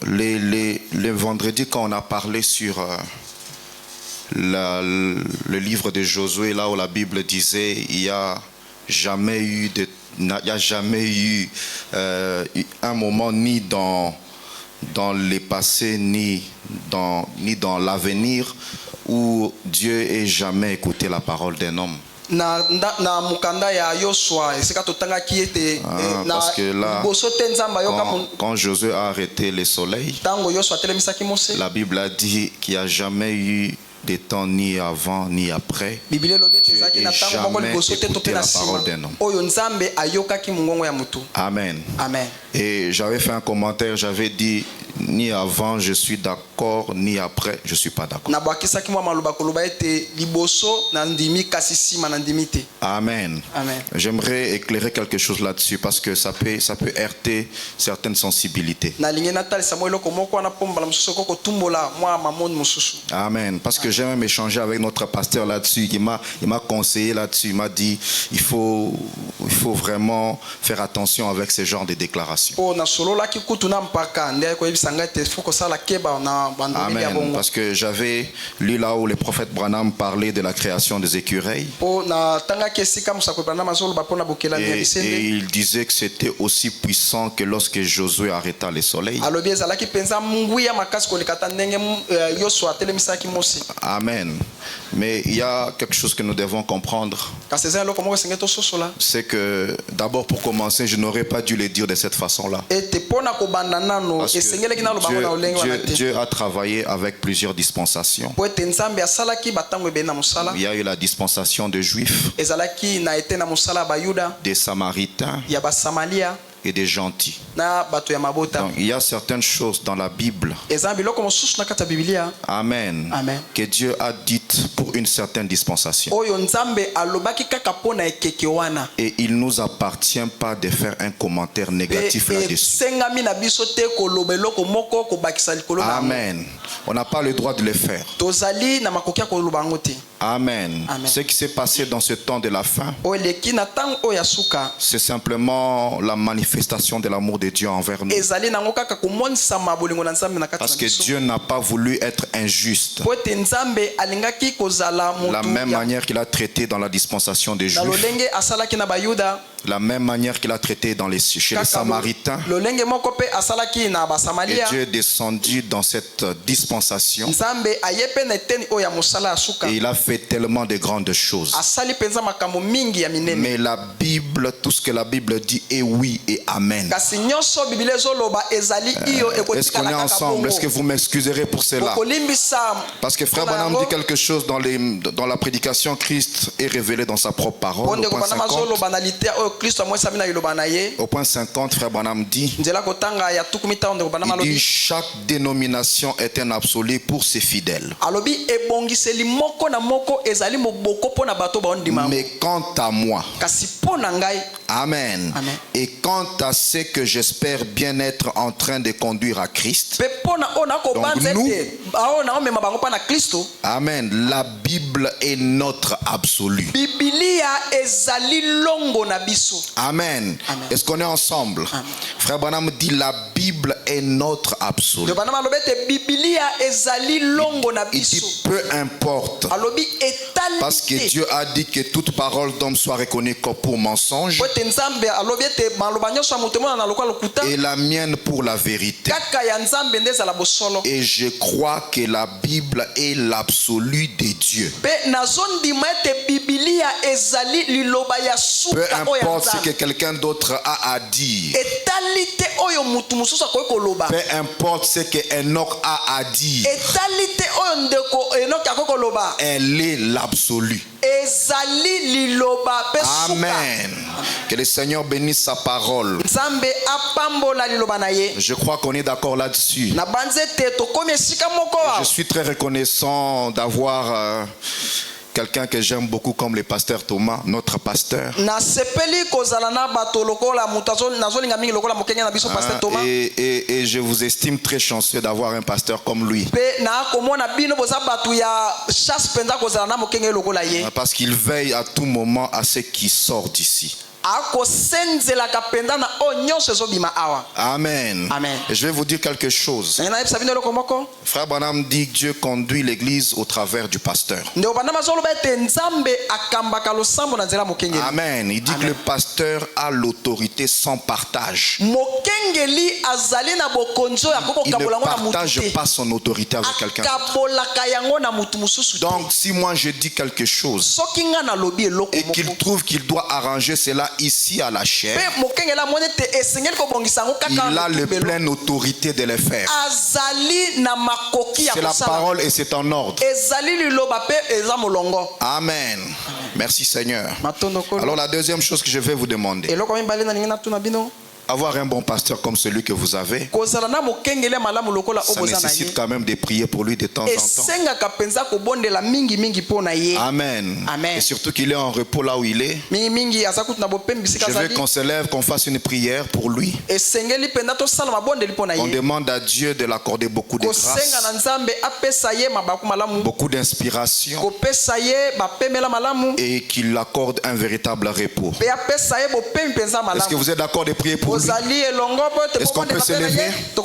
Les vendredis, quand on a parlé sur le livre de Josué, là où la Bible disait il n'y a jamais eu un moment ni dans le passé ni dans l'avenir où Dieu ait jamais écouté la parole d'un homme. Na mukanda ya Yosua esika totanga ki ete parce que là, quand Josué a arrêté le soleil, la Bible a dit qu'il n'y a jamais eu de temps ni avant ni après. Dieu n'a jamais écouté la parole d'un homme. Amen. Amen. Et j'avais fait un commentaire, j'avais dit ni avant je suis d'accord, ni après je suis pas d'accord. Amen. Amen. J'aimerais éclairer quelque chose là-dessus parce que ça peut heurter certaines sensibilités. Amen. Parce que j'ai même échangé avec notre pasteur là-dessus. Il m'a conseillé là-dessus. Il m'a dit il faut vraiment faire attention avec ce genre de déclarations. Amen. Parce que j'avais lu là où le prophète Branham parlait de la création des écureuils. Et il disait que c'était aussi puissant que lorsque Josué arrêta le soleil. Amen. Mais il y a quelque chose que nous devons comprendre. C'est que d'abord, pour commencer, je n'aurais pas dû le dire de cette façon-là. Parce que Dieu a travaillé avec plusieurs dispensations. Il y a eu la dispensation des Juifs, des Samaritains et des gentils. Donc, il y a certaines choses dans la Bible, Amen, Amen, que Dieu a dites pour une certaine dispensation. Et il ne nous appartient pas de faire un commentaire négatif là-dessus. Amen. On n'a pas le droit de le faire. Amen. Amen. Ce qui s'est passé dans ce temps de la fin, c'est simplement la manifestation de l'amour de Dieu envers nous. Parce que Dieu n'a pas voulu être injuste. La même manière qu'il a traité dans la dispensation des Juifs, la même manière qu'il a traité chez les Samaritains. Et Dieu est descendu dans cette dispensation. Et il a fait tellement de grandes choses. Mais la Bible, tout ce que la Bible dit est oui et amen. Est-ce qu'on est ensemble? Est-ce que vous m'excuserez pour cela? Parce que Frère Branham dit quelque chose dans la prédication. Christ est révélé dans sa propre parole. Au point 50, Frère Branham dit, il dit chaque dénomination est un absolu pour ses fidèles. Mais quant à moi, Amen. Amen. Et quant à ce que j'espère bien être en train de conduire à Christ, donc nous, Amen, la Bible est notre absolu. Amen. Amen. Est-ce qu'on est ensemble? Amen. Frère Branham dit la Bible est notre absolu. Il dit peu importe. Parce que Dieu a dit que toute parole d'homme soit reconnue comme pour mensonge et la mienne pour la vérité. Et je crois que la Bible est l'absolu de Dieu. Peu importe ce que quelqu'un d'autre a à dire. Peu importe ce que Enoch a à dire. Elle est l'absolu. Amen. Que le Seigneur bénisse sa parole. Je crois qu'on est d'accord là-dessus. Je suis très reconnaissant d'avoir quelqu'un que j'aime beaucoup comme le pasteur Thomas, notre pasteur. Et je vous estime très chanceux d'avoir un pasteur comme lui. Parce qu'il veille à tout moment à ce qui sort d'ici. Amen. Amen. Et je vais vous dire quelque chose. Frère Branham dit que Dieu conduit l'église au travers du pasteur. Amen. Il dit que le pasteur a l'autorité sans partage. Il ne partage pas son autorité avec quelqu'un. Donc si moi je dis quelque chose et qu'il trouve qu'il doit arranger cela ici à la chair, il a la pleine autorité de le faire. C'est la parole et c'est en ordre. Amen. Merci Seigneur. Alors la deuxième chose que je vais vous demander, avoir un bon pasteur comme celui que vous avez, ça nécessite quand même de prier pour lui de temps en temps. Amen. Et surtout qu'il est en repos là où il est. Je veux qu'on se lève, qu'on fasse une prière pour lui. On demande à Dieu de l'accorder beaucoup de grâce, beaucoup d'inspiration, et qu'il l'accorde un véritable repos. Est-ce que vous êtes d'accord de prier pour lui? Est-ce qu'on peut se lever? On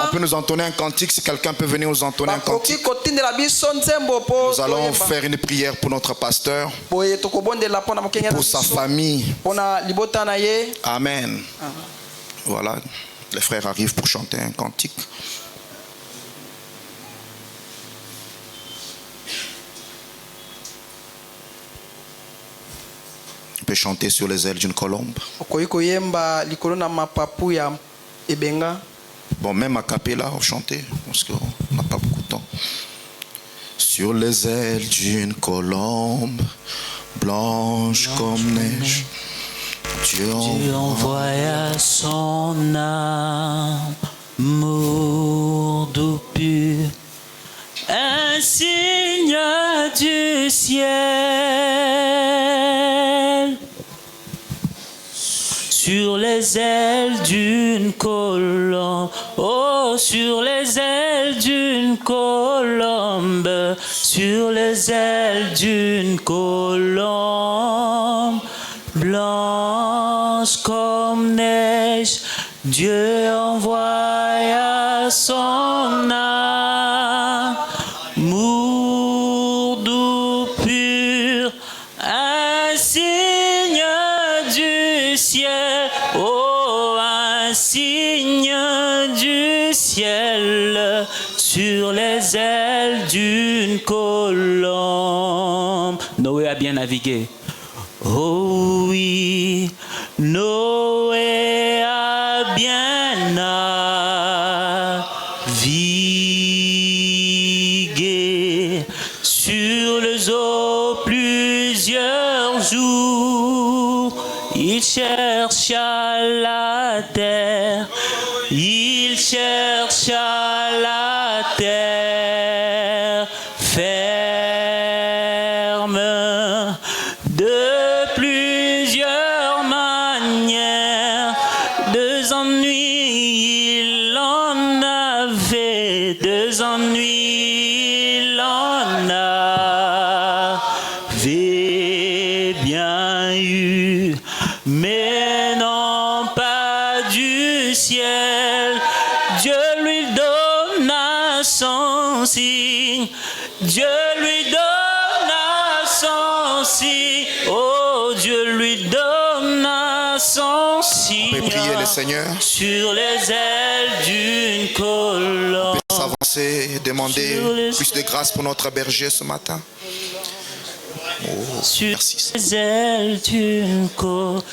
peut nous entonner un cantique. Si quelqu'un peut venir nous entonner un cantique. Nous allons faire une prière pour notre pasteur, pour sa famille. Amen. Voilà, les frères arrivent pour chanter un cantique. On peut chanter sur les ailes d'une colombe. Bon, même à cappella, on chantait, parce qu'on n'a pas beaucoup de temps. Sur les ailes d'une colombe, blanche comme neige, Dieu envoya son amour doux pur, un signe du ciel. Sur les ailes d'une colombe, oh, sur les ailes d'une colombe, sur les ailes d'une colombe, blanche comme neige, Dieu envoya son amour doux pur, un signe du ciel, oh, un signe du ciel, sur les ailes d'une colombe. Noé a bien navigué. Oh oui, Noé a bien navigué sur les eaux plusieurs jours. Il chercha la terre, il chercha la terre ferme. De plusieurs manières, deux ennuis il en avait, deux ennuis il en avait bien eu, mais non pas du ciel. Dieu lui donna son signe, Dieu lui donna son signe, oh, Dieu lui donna son signe. On peut prier le Seigneur sur les ailes d'une colombe. On peut s'avancer et demander plus de grâce pour notre berger ce matin. Oh, sur merci. Les ailes d'une colombe,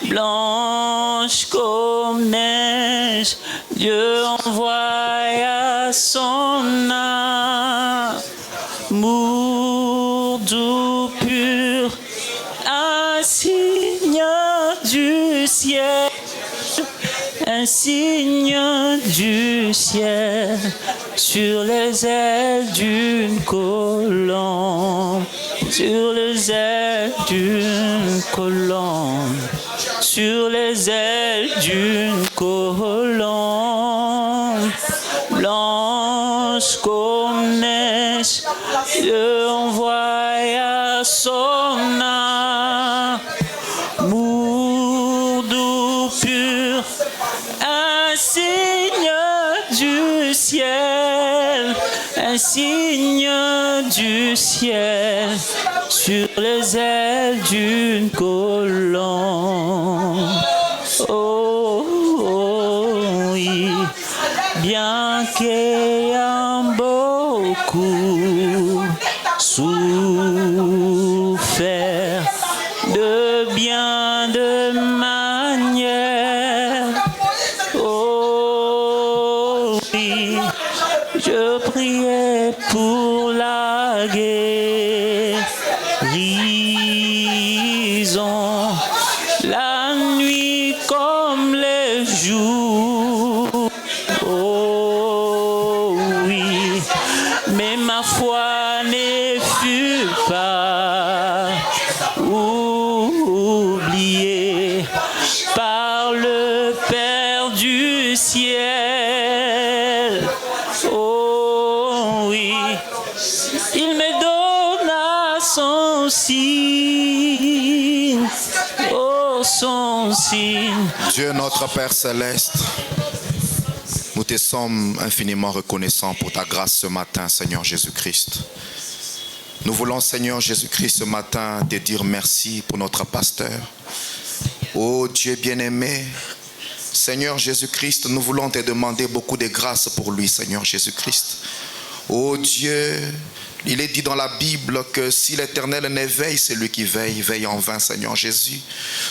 blanche comme neige, Dieu envoya son amour doux pur, un signe du ciel, un signe du ciel, sur les ailes d'une colombe, sur les ailes d'une colombe, sur les ailes d'une colombe, blanche comme neige, Dieu envoya son un signe du ciel, un signe du ciel, sur les ailes d'une colombe. Oh, oh, oui, bien qu'ayant beaucoup souffert de bien de manière. Oh oui, je priais pour la guérison, la nuit comme les jours. Oh oui, mais ma foi ne fut pas oubliée par le Père du ciel. Oh oui, il me donna son signe, oh son signe. Dieu notre Père céleste, nous te sommes infiniment reconnaissants pour ta grâce ce matin, Seigneur Jésus-Christ. Nous voulons, Seigneur Jésus-Christ, ce matin te dire merci pour notre pasteur. Oh Dieu bien-aimé, Seigneur Jésus-Christ, nous voulons te demander beaucoup de grâce pour lui, Seigneur Jésus-Christ. Oh Dieu, il est dit dans la Bible que si l'Éternel ne veille, c'est lui qui veille, veille en vain, Seigneur Jésus.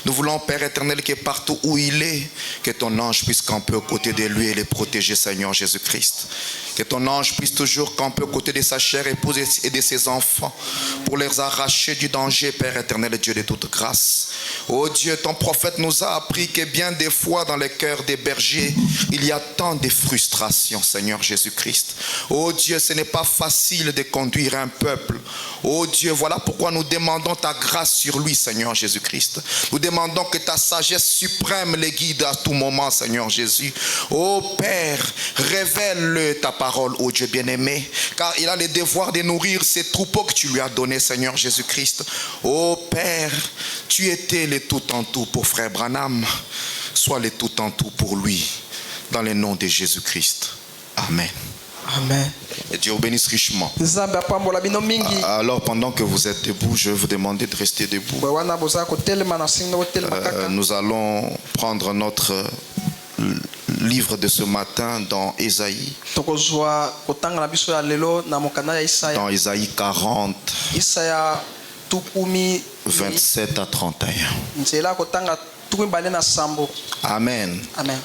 Nous voulons, Père éternel, que partout où il est, que ton ange puisse camper aux côtés de lui et les protéger, Seigneur Jésus-Christ. Que ton ange puisse toujours camper aux côtés de sa chère épouse et de ses enfants pour les arracher du danger, Père éternel, Dieu de toute grâce. Oh Dieu, ton prophète nous a appris que bien des fois dans les cœurs des bergers, il y a tant de frustrations, Seigneur Jésus-Christ. Oh Dieu, ce n'est pas facile de conduire un peuple. Oh Dieu, voilà pourquoi nous demandons ta grâce sur lui, Seigneur Jésus-Christ. Nous demandons que ta sagesse suprême les guide à tout moment, Seigneur Jésus. Oh Père, révèle-le ta parole, oh Dieu bien-aimé, car il a le devoir de nourrir ces troupeaux que tu lui as donnés, Seigneur Jésus-Christ. Oh Père, tu étais le tout en tout pour frère Branham. Sois le tout en tout pour lui, dans le nom de Jésus-Christ. Amen. Amen. Et Dieu vous bénisse richement. Alors pendant que vous êtes debout, je vais vous demander de rester debout. Nous allons prendre notre livre de ce matin dans Ésaïe. Dans Ésaïe 40, 27 à 31. Amen. Amen.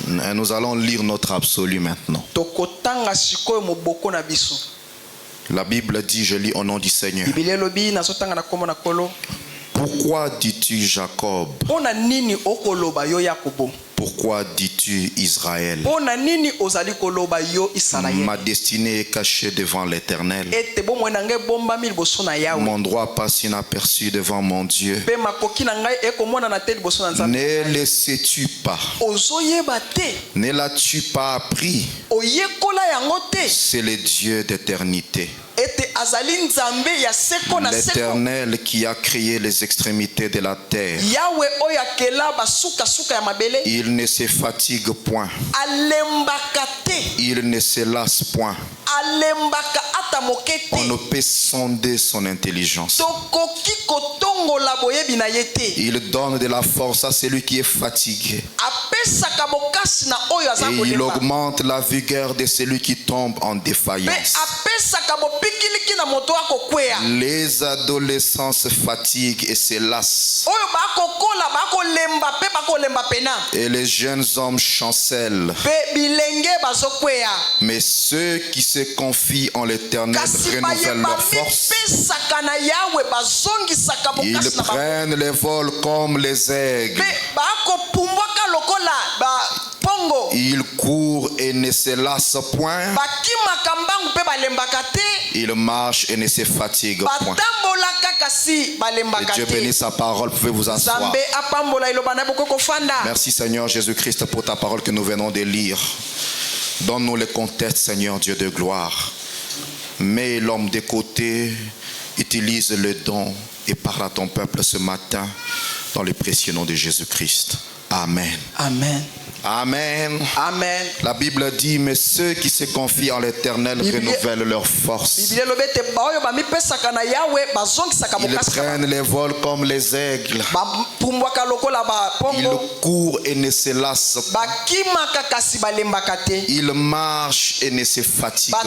Nous allons lire notre absolu maintenant. La Bible dit, je lis au nom du Seigneur. Pourquoi dis-tu Jacob? Pourquoi dis-tu Israël? Ma destinée est cachée devant l'Éternel. Mon droit passe inaperçu devant mon Dieu. Ne le sais-tu pas? Ne l'as-tu pas appris? C'est le Dieu d'éternité. L'Éternel qui a créé les extrémités de la terre. Il ne se fatigue point. Il ne se lasse point. On ne peut sonder son intelligence. Il donne de la force à celui qui est fatigué. Et il augmente la vigueur de celui qui tombe en défaillance. Les adolescents se fatiguent et se lassent. Et les jeunes hommes chancellent. Mais ceux qui se confient en l'Éternel renouvellent leur force. Ils prennent les vols comme les aigles. Ils courent et ne se lassent point. Ils marchent et ne se fatiguent point. Et Dieu bénisse sa parole. Vous pouvez vous asseoir. Merci Seigneur Jésus-Christ pour ta parole que nous venons de lire. Donne-nous le contexte, Seigneur Dieu de gloire. Mets l'homme de côté, utilise le don et parle à ton peuple ce matin dans le précieux nom de Jésus-Christ. Amen. Amen. Amen. Amen. La Bible dit, mais ceux qui se confient en l'Éternel renouvellent leur force. Ils prennent les vols comme les aigles. Ils courent et ne se lassent pas. Ils marchent et ne se fatiguent pas.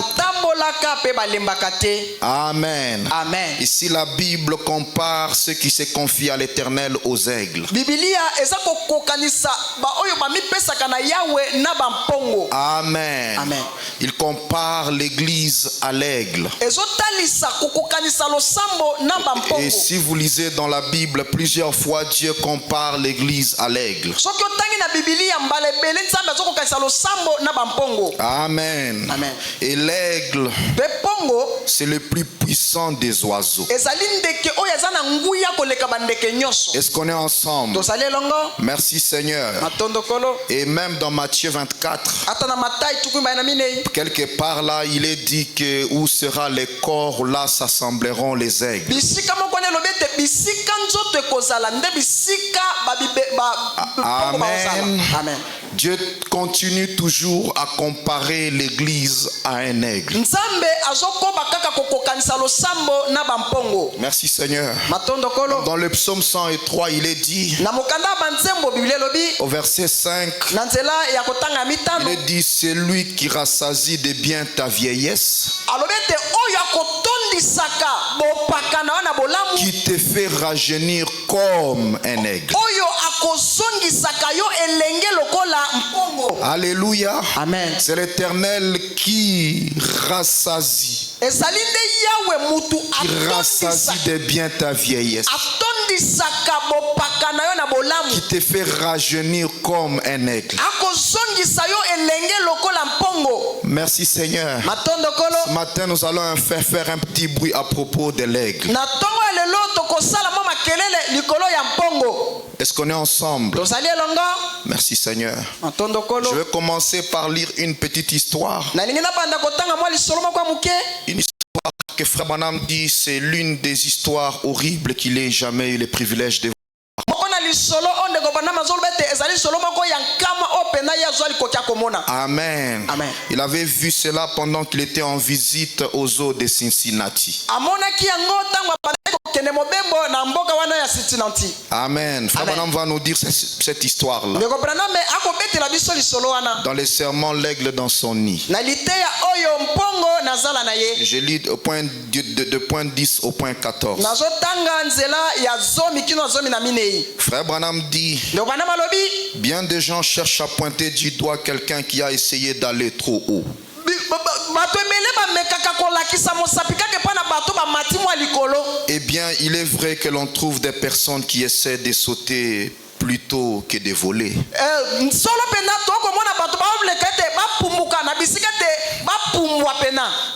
Amen. Amen. Ici la Bible compare ceux qui se confient à l'Éternel aux aigles. Amen. Amen. Il compare l'église à l'aigle. Et si vous lisez dans la Bible, plusieurs fois Dieu compare l'église à l'aigle. Amen. Amen. Et l'aigle, c'est le plus puissant des oiseaux. Est-ce qu'on est ensemble? Merci Seigneur. Et même dans Matthieu 24, quelque part là, il est dit que où sera les corps, là s'assembleront les aigles. Amen. Amen. Dieu continue toujours à comparer l'église à un aigle. Merci Seigneur. Dans le psaume 103, il est dit, au verset 5, il est dit, c'est lui qui rassasie de bien ta vieillesse, qui te fait rajeunir comme un aigle. Alléluia. Amen. C'est l'Éternel qui rassasie. Qui rassasie de bien ta vieillesse. Qui te fait rajeunir comme un aigle. Merci Seigneur. Ce matin nous allons faire un petit bruit à propos de l'aigle. Est-ce qu'on est ensemble? Merci Seigneur. Je vais commencer par lire une petite histoire. Une histoire que Frère Branham dit, c'est l'une des histoires horribles qu'il ait jamais eu le privilège de voir. Amen. Amen. Il avait vu cela pendant qu'il était en visite aux zoos de Cincinnati. Amen. Frère Branham va nous dire cette histoire-là. Dans les sermons, l'aigle dans son nid. Je lis de point 10 au point 14. Frère Branham dit, bien des gens cherchent à pointer du doigt quelqu'un qui a essayé d'aller trop haut. Eh bien, il est vrai que l'on trouve des personnes qui essaient de sauter plutôt que de voler.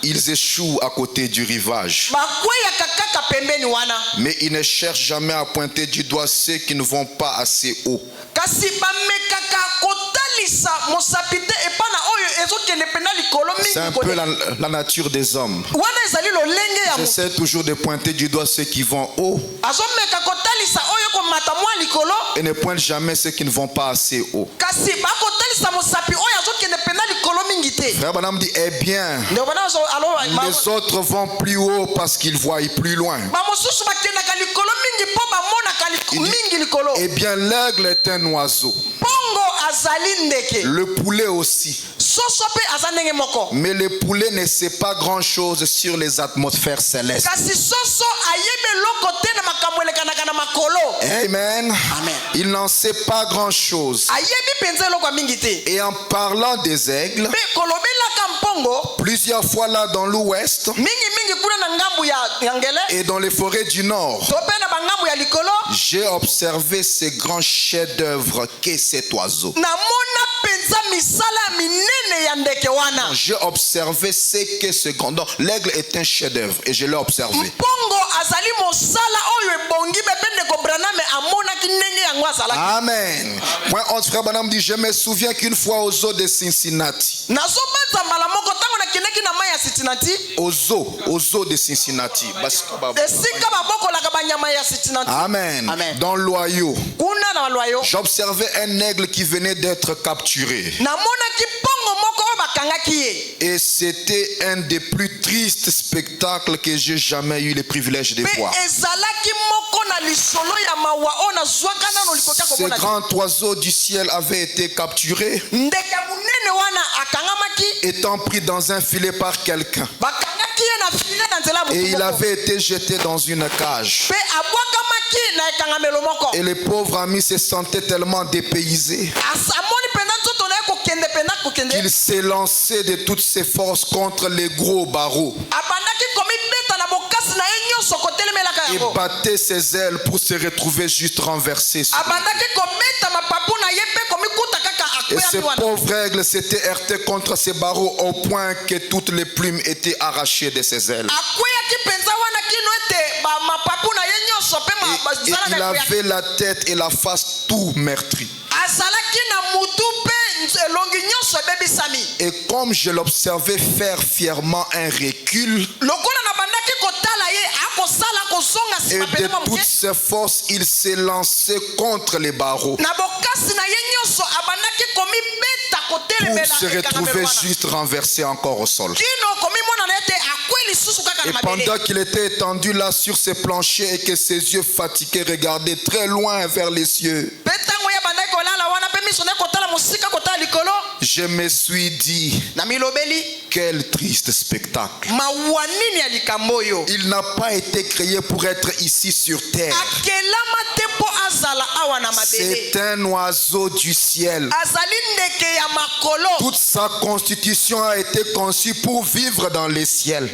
Ils échouent à côté du rivage. Mais ils ne cherchent jamais à pointer du doigt ceux qui ne vont pas assez haut. C'est un peu la nature des hommes. J'essaie toujours de pointer du doigt ceux qui vont haut et ne pointe jamais ceux qui ne vont pas assez haut. Frère Branham dit, eh bien, les autres vont plus haut parce qu'ils voient plus loin. Eh bien, l'aigle est un oiseau. Le poulet aussi. Mais le poulet ne sait pas grand chose sur les atmosphères célestes. Amen. Il n'en sait pas grand chose. Et en parlant des aigles, plusieurs fois là dans l'ouest et dans les forêts du nord, j'ai observé ce grand chef-d'œuvre qu'est cet oiseau. J'ai observé ce que ce grand. Donc l'aigle est un chef-d'œuvre et je l'ai observé. Amen. Point 11, frère Branham dit, je me souviens qu'une fois aux eaux de Cincinnati. Aux eaux de Cincinnati. Amen. Dans l'Ohio, j'observais un aigle qui venait d'être capturé. Et c'était un des plus tristes spectacles que j'ai jamais eu le privilège de voir. Ce grand oiseau du ciel avait été capturé, étant pris dans un filet par quelqu'un. Et il avait été jeté dans une cage. Et le pauvre ami se sentait tellement dépaysé qu'il s'est lancé de toutes ses forces contre les gros barreaux et battait ses ailes pour se retrouver juste renversé. Et ce pauvre aigle s'était heurté contre ces barreaux au point que toutes les plumes étaient arrachées de ses ailes. Et il avait la tête et la face tout meurtrie. Et comme je l'observais faire fièrement un recul, et de toutes ses forces, il s'est lancé contre les barreaux pour se retrouver juste renversé encore au sol. Et pendant qu'il était étendu là sur ses planchers et que ses yeux fatigués regardaient très loin vers les cieux, je me suis dit, quel triste spectacle. Il n'a pas été créé pour être ici sur terre. C'est un oiseau du ciel. Toute sa constitution a été conçue pour vivre dans les ciels,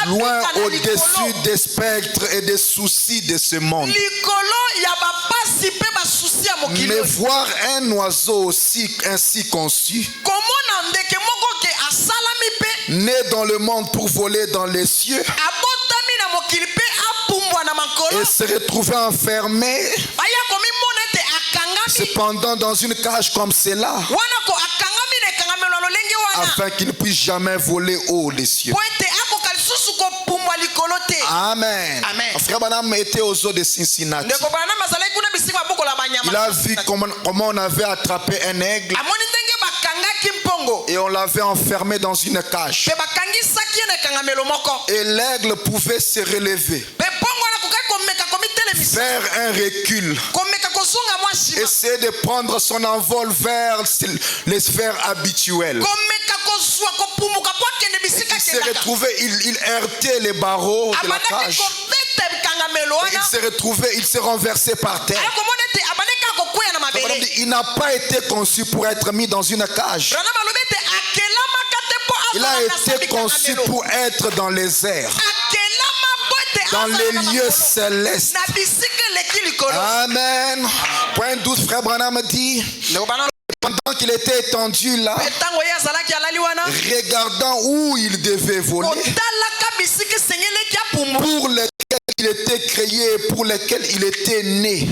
loin au-dessus des spectres et des soucis de ce monde. Mais voir un oiseau aussi ainsi conçu, né dans le monde pour voler dans les cieux, et se retrouver enfermé, cependant dans une cage comme celle-là, afin qu'il ne puisse jamais voler haut les cieux. Amen. Frère Branham était aux eaux de Cincinnati. Il a vu comment on avait attrapé un aigle et on l'avait enfermé dans une cage. Et l'aigle pouvait se relever, faire un recul, essayer de prendre son envol vers les sphères habituelles. Il s'est retrouvé, il heurtait les barreaux de la cage. Il s'est retrouvé, il s'est renversé par terre. Il n'a pas été conçu pour être mis dans une cage. Il a été conçu pour être dans les airs, dans les lieux célestes. Amen. Point 12, frère Branham dit, pendant qu'il était étendu là, regardant où il devait voler, pour lesquels il était créé, pour lesquels il était né,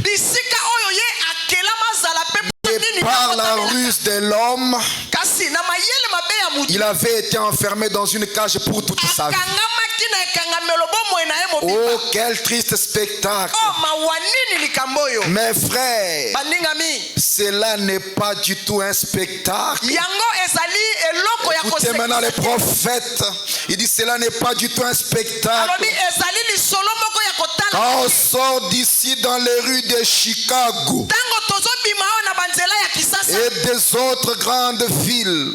et par la ruse de l'homme, il avait été enfermé dans une cage pour toute sa vie. Oh, quel triste spectacle. Mes frères, cela n'est pas du tout un spectacle. Écoutez maintenant les prophètes. Il dit cela n'est pas du tout un spectacle. Quand on sort d'ici dans les rues de Chicago et des autres grandes villes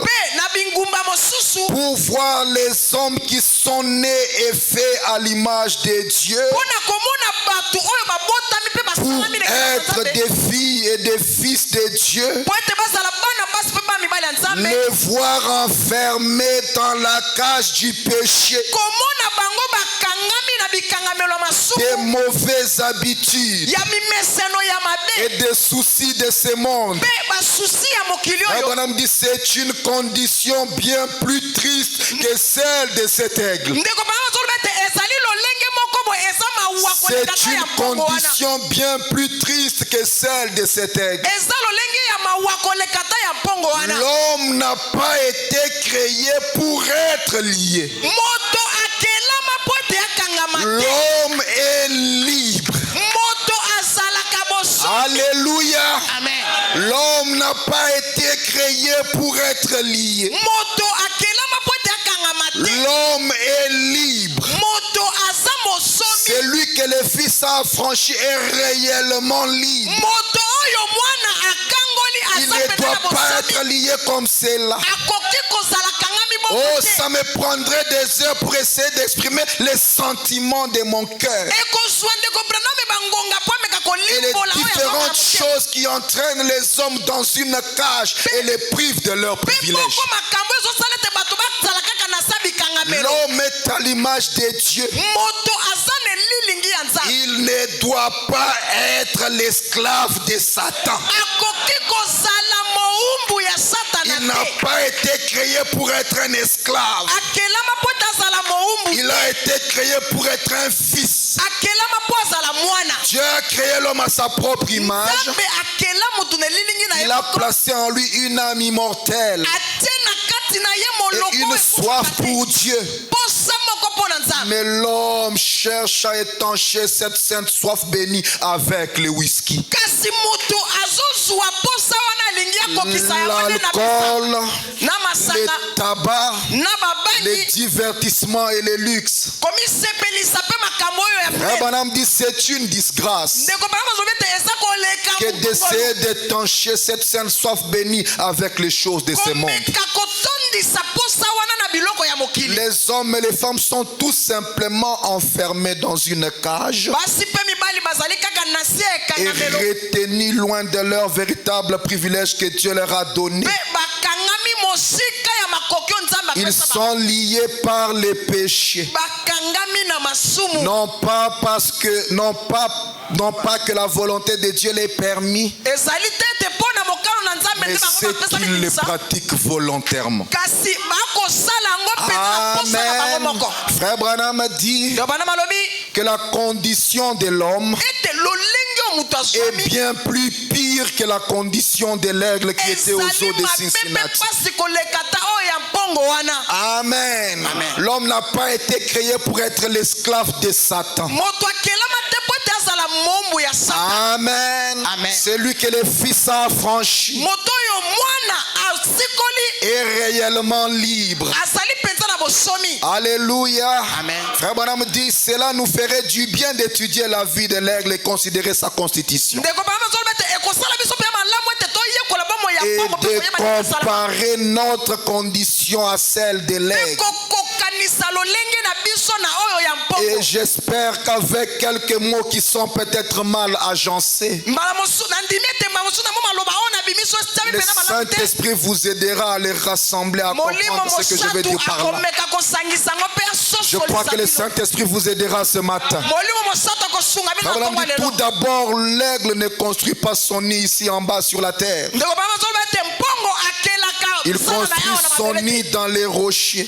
pour voir les hommes qui sont nés et faits à l'image de Dieu, pour être des filles et des fils de Dieu, les voir enfermés dans la cage du péché, des mauvaises habitudes, et des soucis de ce monde. Abraham dit c'est une condition bien plus triste que celle de cet aigle. C'est une condition bien plus triste que celle de cet aigle. L'homme n'a pas été créé pour être lié. L'homme est libre. Alléluia. L'homme n'a pas été créé pour être lié. L'homme est libre. Celui que le Fils a affranchi est réellement libre. Il ne doit pas être lié comme cela. Oh, ça me prendrait des heures pour essayer d'exprimer les sentiments de mon cœur. Et les différentes choses qui entraînent les hommes dans une cage et les privent de leurs privilèges. L'homme est à l'image de Dieu. Il ne doit pas être l'esclave de Satan. Il n'a pas été créé pour être un esclave. Il a été créé pour être un fils. Dieu a créé l'homme à sa propre image. Il a placé en lui une âme immortelle et une soif pour Dieu. Mais l'homme cherche à étancher cette sainte soif bénie avec le whisky, l'alcool, le tabac, les divertissements et les luxes. Abraham dit c'est une disgrâce que d'essayer d'étancher cette sainte soif bénie avec les choses de ce monde. Les hommes et les femmes sont tout simplement enfermés dans une cage et retenus loin de leur véritable privilège que Dieu leur a donné. Ils sont liés par les péchés. Non pas que la volonté de Dieu les permis, mais c'est qu'ils les pratiquent volontairement. Amen. Frère Branham dit que la condition de l'homme est bien plus pire que la condition de l'aigle qui était aux eaux de Cincinnati. Amen. L'homme n'a pas été créé pour être l'esclave de Satan. Amen. C'est lui que le Fils a affranchi est réellement libre. Alléluia. Frère Branham dit cela nous ferait du bien d'étudier la vie de l'aigle et considérer sa constitution et de comparer notre condition à celle de l'aigle. Et j'espère qu'avec quelques mots qui sont peut-être mal agencés, le Saint-Esprit vous aidera à les rassembler, à comprendre ce que je veux dire par là. Je crois que le Saint-Esprit vous aidera ce matin. Tout d'abord, l'aigle ne construit pas son nid ici en bas sur la terre. Il construit son nid dans les rochers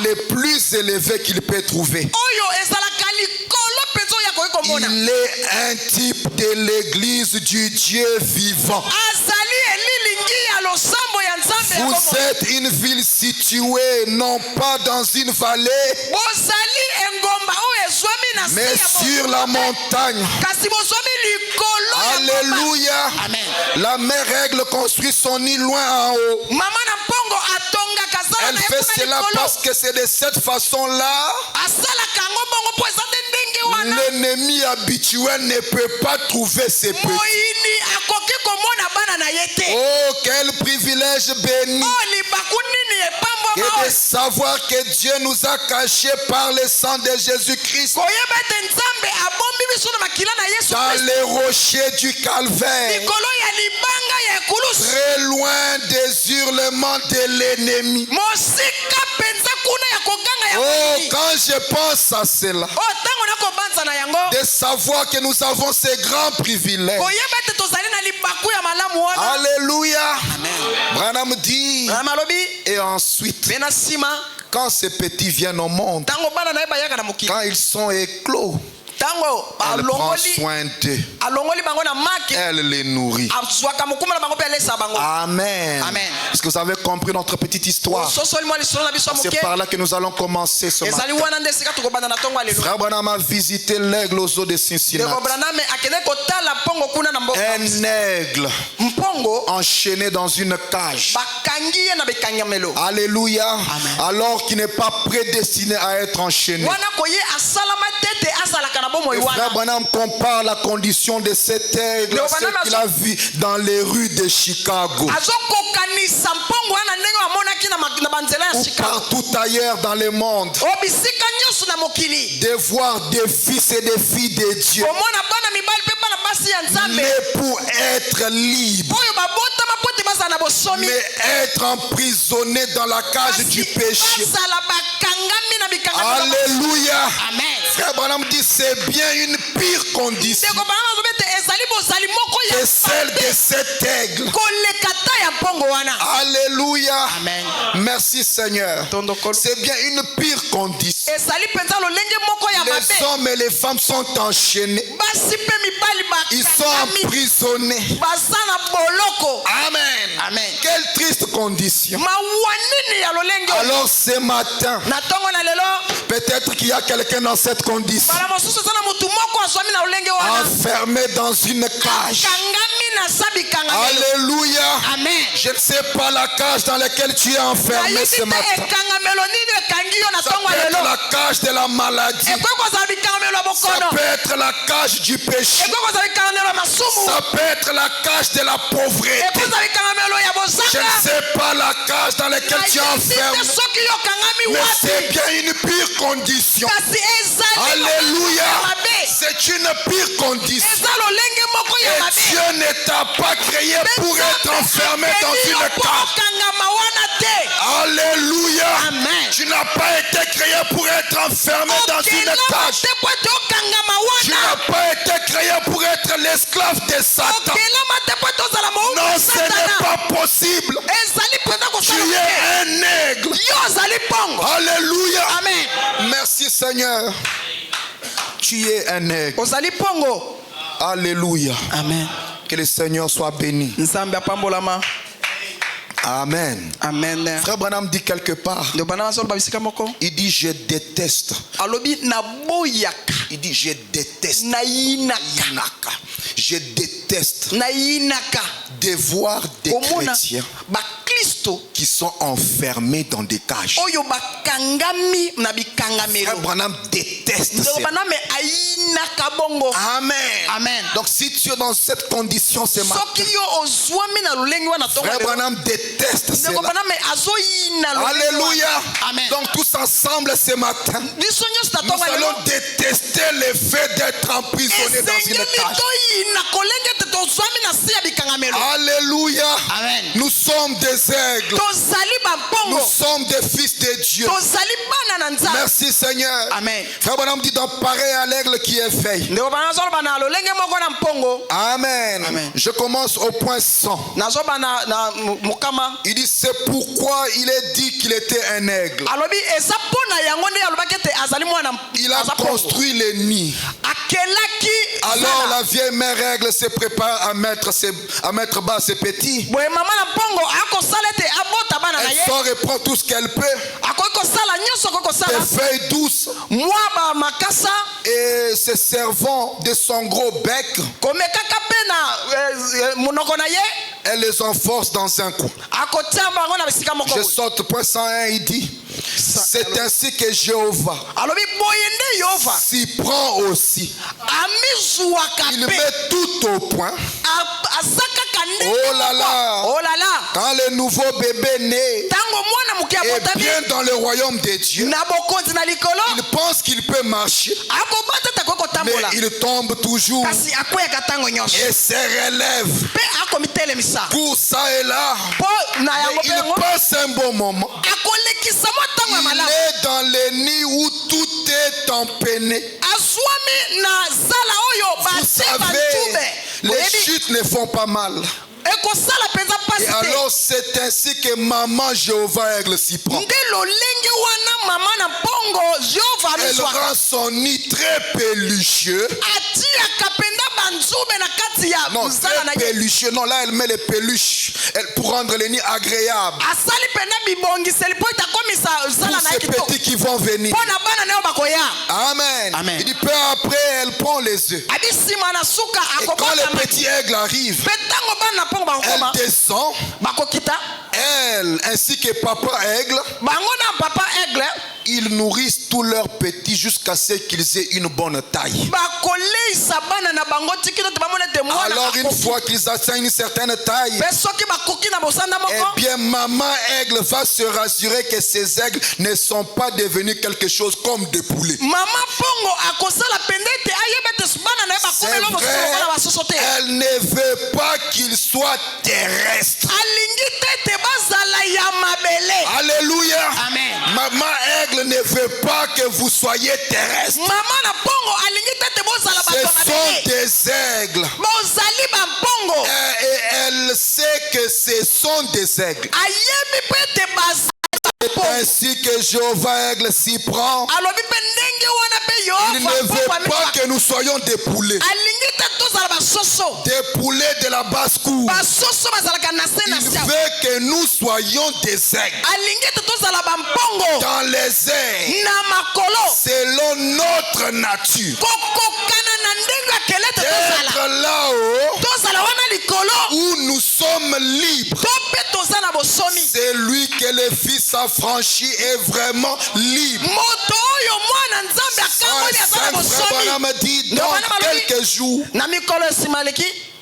les plus élevés qu'il peut trouver. Il est un type de l'église du Dieu vivant. Vous êtes une ville située non pas dans une vallée, mais sur la montagne. Alléluia. La mère aigle construit son nid loin en haut. Elle fait cela parce que c'est de cette façon-là l'ennemi habituel ne peut pas trouver ses petits. Oh, quel privilège béni que de savoir que Dieu nous a cachés par le sang de Jésus-Christ dans les rochers du Calvaire, très loin des hurlements de l'ennemi. Oh, quand je pense à cela, de savoir que nous avons ces grands privilèges. Alléluia. Branham dit, et ensuite, quand ces petits viennent au monde, quand ils sont éclos, elle prend soin d'eux. Elle les nourrit. Amen. Est-ce que vous avez compris notre petite histoire? C'est par là que nous allons commencer ce matin. Frère Branham a visité l'aigle aux eaux de Cincinnati. Un aigle enchaîné dans une cage. Alléluia. Amen. Alors qu'il n'est pas prédestiné à être enchaîné. Et frère Branham compare la condition de cet aigle à ce qu'il a vu dans les rues de Chicago. Ou partout ailleurs dans le monde. De voir des fils et des filles de Dieu. Mais pour être libre. Mais être emprisonné dans la cage du péché. Alléluia. Amen. Frère Branham dit c'est bien une pire condition que celle de cet aigle. Alléluia. Amen. Merci Seigneur. C'est bien une pire condition. Les hommes et les femmes sont enchaînés. Ils sont emprisonnés. Amen. Amen. Quelle triste condition. Alors ce matin, peut-être qu'il y a quelqu'un dans cette condition, enfermé dans une cage. Alléluia. Amen. Je ne sais pas la cage dans laquelle tu es enfermé ce matin. Ça peut être la cage de la maladie. Ça peut être la cage du péché. Ça peut être la cage de la pauvreté. Je ne sais pas la cage dans laquelle tu es enfermé. Mais c'est bien une pire condition. Alléluia. C'est une pire condition. Et Dieu ne t'a pas créé pour être enfermé dans une cage. Alléluia. Amen. Tu n'as pas été créé pour être enfermé dans une cage. Tu n'as pas été créé pour être l'esclave de Satan. Non, ce n'est pas possible. Tu es un aigle. Alléluia. Amen. Merci Seigneur. Tu es un aigle. Alléluia. Amen. Que le Seigneur soit béni. Amen. Amen. Frère Branham dit quelque part, il dit je déteste. Il dit je déteste. Je déteste de voir des chrétiens qui sont enfermés dans des cages. Frère Branham déteste cela. Amen. Amen. Donc si tu es dans cette condition ce matin, Frère Branham déteste cela. Alléluia. Amen. Donc tous ensemble ce matin, nous allons détester le fait d'être emprisonné dans une cage. Alléluia. Amen. Nous sommes des aigles. Nous sommes des fils de Dieu. Merci Seigneur. Amen. Frère Branham dit dans pareil à l'aigle qui est fait. Amen. Amen. Je commence au point 100. Il dit c'est pourquoi il est dit qu'il était un aigle. Il a construit les nids. Alors la vieille mère aigle se prépare à mettre bas ses petits. Elle sort et prend tout ce qu'elle peut. Des feuilles douces. Et se servant de son gros bec, elle les enfonce dans un coup. Je saute point 101, il dit c'est ainsi que Jéhovah s'y prend aussi. Il met tout au point. Oh là là. Oh là là. Quand le nouveau bébé naît et bien dans le royaume de Dieu, il pense qu'il peut marcher, mais il tombe toujours et se relève. Pour ça et là, mais il passe un bon moment. Il est dans les nids où tout est est empeiné. Vous savez, les chutes ne font pas mal. Et alors c'est ainsi que maman Jéhovah Aigle s'y prend. Elle rend son nid très pélucheux. Non, très pélucheux. Non, là elle met les peluches pour rendre les nids agréables. Pour ces petits qui vont venir. Amen. Amen. Il dit peu après elle prend les œufs. Et quand les petits aigles arrivent, elle descend. Elle ainsi que papa aigle, ils nourrissent tous leurs petits jusqu'à ce qu'ils aient une bonne taille. Alors une fois qu'ils atteignent une certaine taille, eh bien maman aigle va se rassurer que ces aigles ne sont pas devenus quelque chose comme des poulets. C'est vrai, elle ne veut pas qu'ils soient terrestres. Alléluia. Amen. Maman aigle ne veut pas que vous soyez terrestres. Ce sont des aigles. Et elle sait que ce sont des aigles. Ainsi que Jéhovah Aigle s'y prend. Il ne veut pas que nous soyons des poulets. Des poulets de la basse-cour. Il veut que nous soyons des aigles. Dans les airs. Selon notre nature. D'être là-haut où nous sommes libres. C'est lui que le Fils a franchi est vraiment libre. Frère me dit dans quelques jours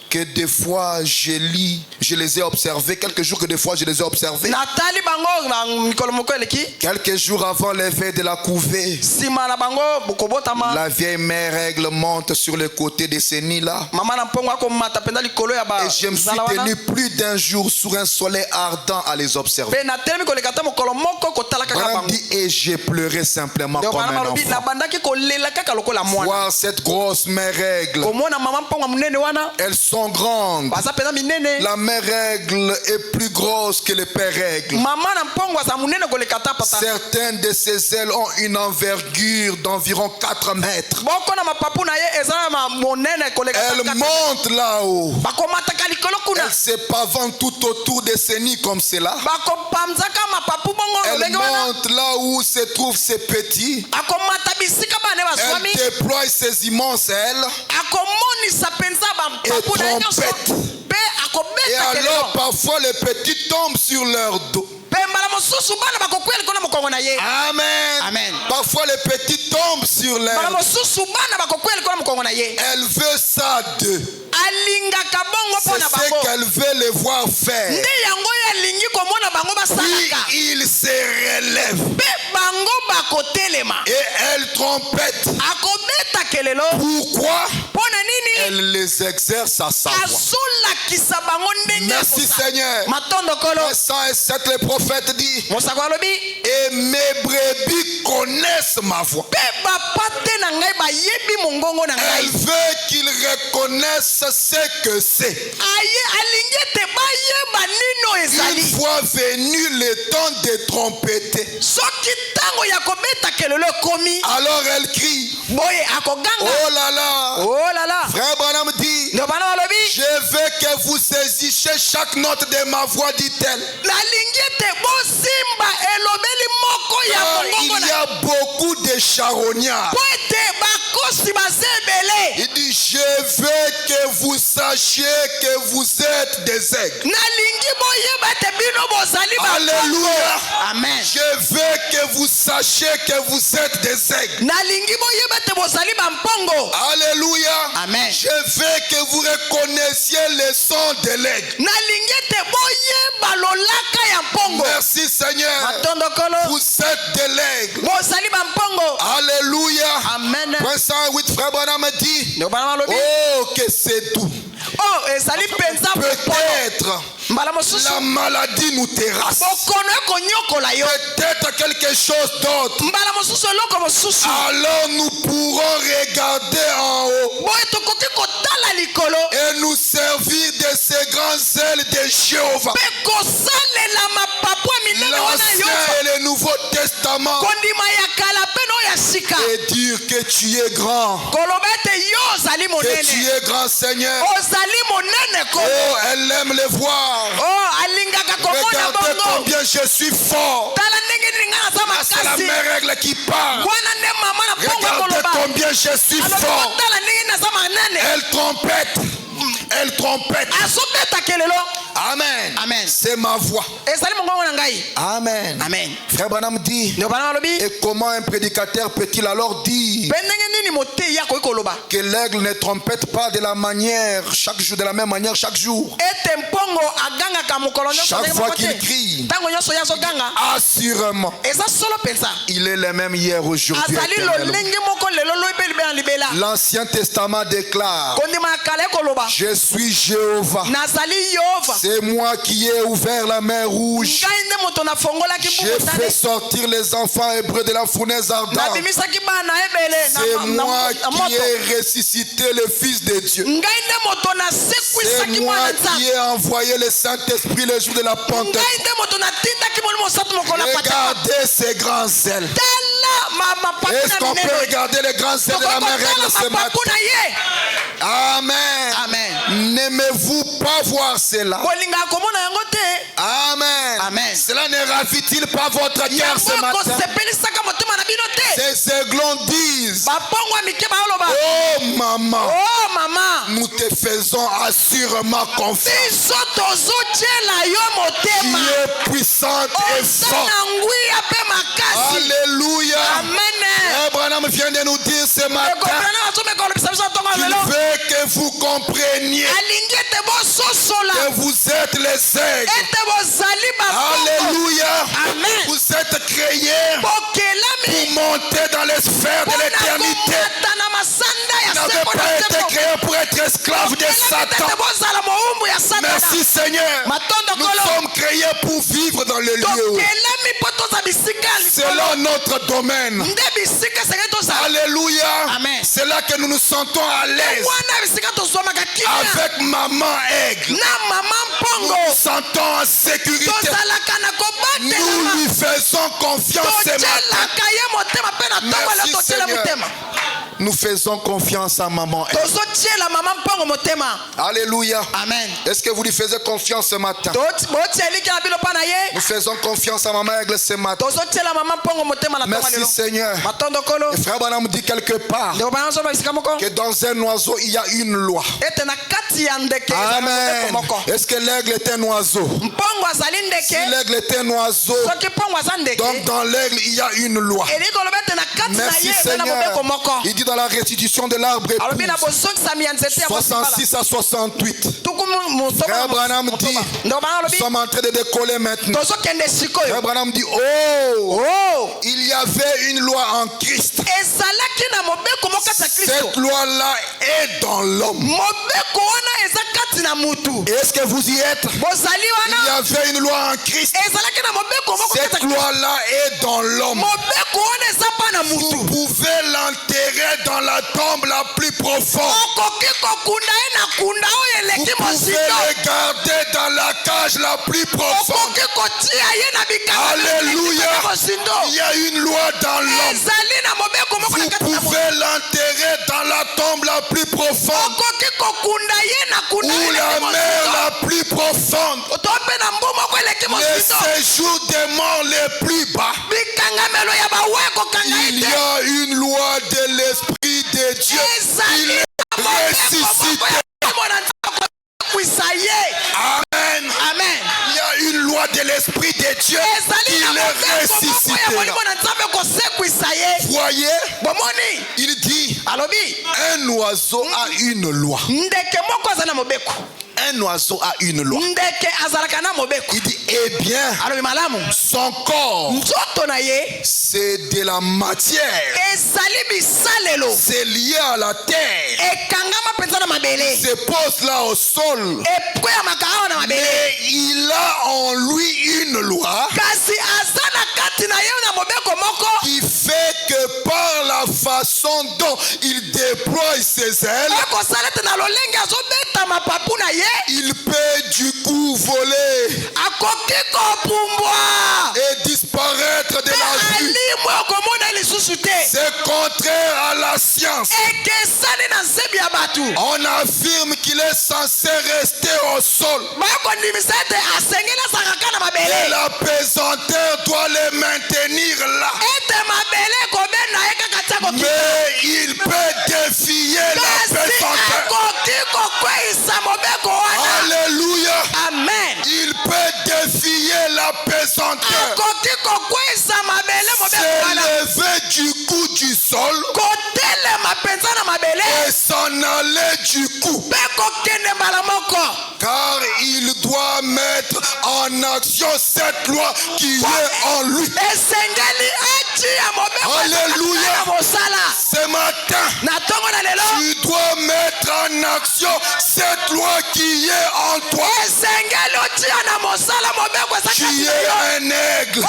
que des fois je les ai observés, quelques jours que des fois je les ai observés. Quelques jours avant l'éveil de la couvée, la vieille mère aigle monte sur le côté de ce nid-là. Et je me suis tenu plus d'un jour sur un soleil ardent à les observer. Et j'ai pleuré simplement comme un enfant. Voir cette grosse mère aigle. Elles sont grandes. La mère aigle est plus grosse que le père aigle. Certaines de ses ailes ont une envergure d'environ 4 mètres. Elle monte là-haut. Elle se pavane tout autour de ses nids comme cela. Elle monte là où se trouvent ses petits. Elle déploie ses immenses ailes. Et trompette. Et alors parfois les petits tombent sur leur dos. Amen. Amen. Parfois les petits tombent sur leur dos. Elle veut ça d'eux. C'est ce qu'elle veut les voir faire. Puis ils se relèvent. Et elle trompette. Pourquoi? Elle les exerce à savoir. Merci Seigneur. Verset 7, le prophète dit: et mes brebis connaissent ma voix. Elle veut qu'ils reconnaissent ce que c'est. Une fois venu le temps de trompeter, alors elle crie: oh là là. Frère Branham dit: je veux que vous saisissiez chaque note de ma voix, dit-elle. Il y a beaucoup de charognards. Il dit: je veux que vous sachiez que vous êtes des aigles. Alléluia. Amen. Je veux que vous sachiez que vous êtes des aigles. Alléluia. Amen. Je veux que vous reconnaissiez le son de l'aigle. Merci Seigneur. Vous êtes de l'aigle. Alléluia. Amen. Verset 8, frère Branham dit: oh que c'est doux. Peut-être la maladie nous terrasse. Peut-être quelque chose d'autre. Alors nous pourrons regarder en haut et nous servir de ces grands ailes de Jéhovah. L'Ancien et le Nouveau Testament. Et dire que tu es grand. Que tu es grand, Seigneur. Oh, elle aime le voir. Regardez combien je suis fort. C'est la mère règle qui parle. Regardez combien je suis fort. Elle trompette. Elle trompette. Amen. Amen. C'est ma voix. Amen. Amen. Frère Branham dit, et comment un prédicateur peut-il alors dire que l'aigle ne trompette pas de la manière, chaque jour, de la même manière chaque jour? Chaque fois qu'il crie, assurément, il est le même hier, aujourd'hui. L'Ancien Testament déclare, je suis Jéhovah. C'est moi qui ai ouvert la mer rouge. J'ai fait sortir les enfants hébreux de la fournaise ardente. C'est moi qui ai ressuscité le Fils de Dieu. C'est moi qui ai envoyé le Saint-Esprit le jour de la Pentecôte. Regardez ces grands ailes. Est-ce qu'on peut regarder les grands ailes de la mer règle ce matin? Amen. N'aimez-vous pas voir cela? Amen. Amen. Cela ne ravit-il pas votre cœur ce matin? Ces aiglons disent, oh maman, nous te faisons assurément confiance. Tu es puissante et forte. Alléluia. Abraham vient de nous dire ce matin qu'il veut que vous compreniez que vous êtes les aigles. Alléluia. Vous êtes créés pour monter dans les sphères de l'éternité. Vous n'avez pas été créés pour être esclaves de Satan. Merci Seigneur. Nous sommes créés pour vivre dans le lieu. Selon notre domaine. Alléluia. C'est là que nous nous sentons à l'aise. Avec maman aigle, nous nous sentons en sécurité. Nous lui faisons confiance ce matin. Merci Seigneur. Nous faisons confiance à maman aigle. Alléluia. Amen. Est-ce que vous lui faisiez confiance ce matin? Nous faisons confiance à maman aigle ce matin. Merci Seigneur. Et frère Branham dit quelque part que dans un oiseau il y a une loi. Amen. Est-ce que l'aigle est un oiseau? Si l'aigle est un oiseau, donc dans l'aigle il y a une loi. Merci Seigneur. Il dit dans la restitution de l'arbre épouse 66 à 68. Frère Branham dit, nous sommes en train de décoller maintenant. Frère Branham dit, oh, il y avait une loi en Christ. Cette loi-là est dans l'homme. Est-ce que vous y êtes? Il y avait une loi en Christ. Cette loi-là est dans l'homme. Vous pouvez l'enterrer dans la tombe la plus profonde. Vous pouvez le garder dans la cage la plus profonde. Alléluia. Il y a une loi dans l'homme. Vous pouvez l'enterrer dans la tombe la plus profonde ou la mer la plus profonde, le séjour des morts les plus bas. Il y a une loi de l'Esprit de Dieu. Il est ressuscité. Amen. Il y a une loi de de l'Esprit de Dieu qui les ressuscitera. Voyez, il dit, un oiseau a une loi. Un oiseau a une loi. Il dit, eh bien, son corps, c'est de la matière. C'est lié à la terre. Il se pose là au sol. Mais il a en lui une loi qui fait que par la façon dont il déploie ses ailes, il peut du coup voler et disparaître de la vue. C'est contraire à la science. On affirme qu'il est censé rester au sol. Et la pesanteur doit le maintenir là. Mais il peut défier la pesanteur. Alléluia. Amen. Il peut défier la pesanteur. S'élever du coup du sol et s'en aller du coup. Car il doit mettre en action cette loi qui est en lui. Alléluia. Ce matin, tu dois mettre en action cette loi qui est en toi. Tu es un aigle.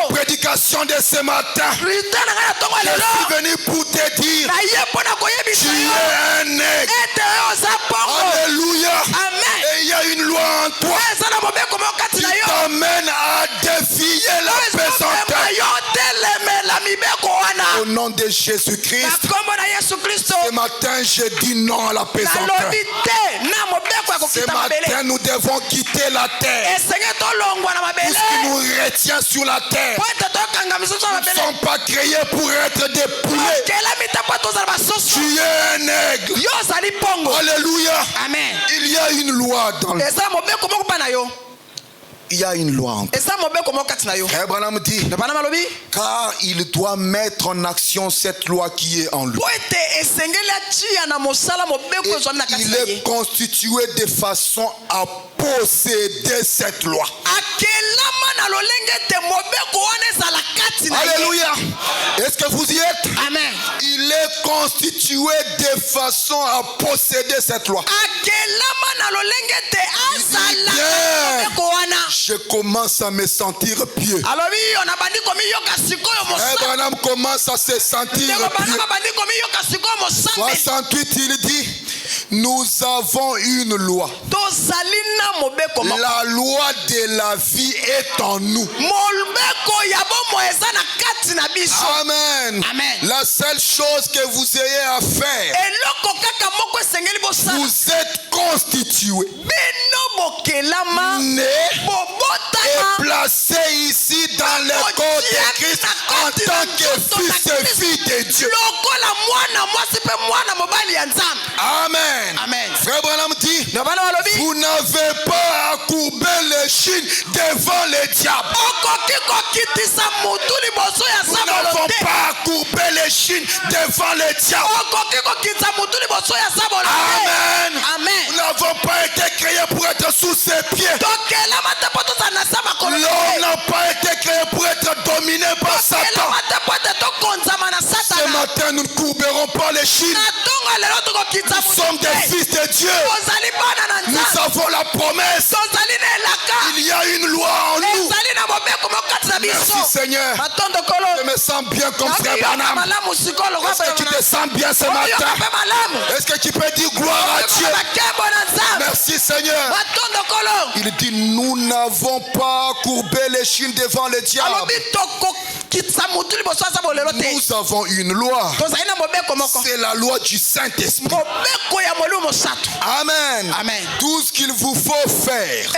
Prédication de ce matin, je suis venu pour te dire, tu es un aigle. Alléluia. Et il y a une loi en toi qui t'amène à défier la pesanteur. Au nom de Jésus-Christ, ce matin, je dis non à la pesanteur. Ce matin, nous devons quitter la terre. Tout ce qui nous retient sur la terre. Nous ne sommes pas créés pour être des poulets. Tu es un aigle. Alléluia. Amen. Il y a une loi dans le... Il y a une loi en toi. Frère Branham dit, car il doit mettre en action cette loi qui est en lui. Et il est constitué de façon à posséder cette loi. Alléluia. Est-ce que vous y êtes? Amen. Il est constitué de façon à posséder cette loi. Je commence à me sentir pieux. Abraham commence à se sentir pieux. 68, il dit, nous avons une loi. La loi de la vie est en nous. Amen. Amen. La seule chose que vous ayez à faire, vous êtes constitué, né et placé ici dans le corps de Christ en tant que fils et fille de Dieu. Amen. Amen. Frère Branham dit, vous n'avez pas à courber les chines devant le diable. Nous n'avons pas à courber les chines devant le diable. Amen. Amen. Nous n'avons pas été créés pour être sous ses pieds. L'homme n'a pas été créé pour être dominé par Satan. Ce matin, nous ne courberons pas les chines. Nous sommes des fils de Dieu. Nous avons la promesse. Il y a une loi en nous. Merci Seigneur. Je me sens bien comme frère Branham. Est-ce que tu te sens bien ce matin? Est-ce que tu peux dire gloire à Dieu? Merci Seigneur. Il dit, nous n'avons pas courbé les chines devant le diable. Nous avons une loi. C'est la loi du Saint-Esprit. Amen. Amen. Tout ce qu'il vous faut faire,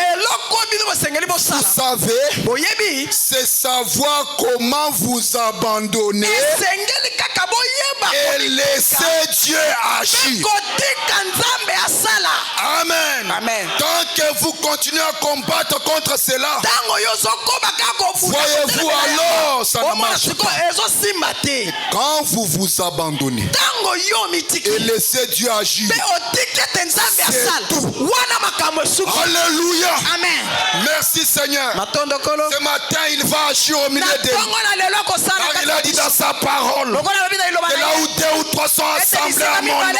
vous savez, c'est savoir comment vous abandonner et laisser Dieu agir. Amen. Amen. Tant que vous continuez à combattre contre cela, voyez-vous alors, ça ne marche pas. Quand vous vous abandonnez et laissez Dieu agir, c'est tout. Alléluia. Amen. Merci Seigneur. Ce matin, il va agir au milieu de nous. Car il a dit dans sa parole que là où 2 ou 3 sont assemblés à mon nom,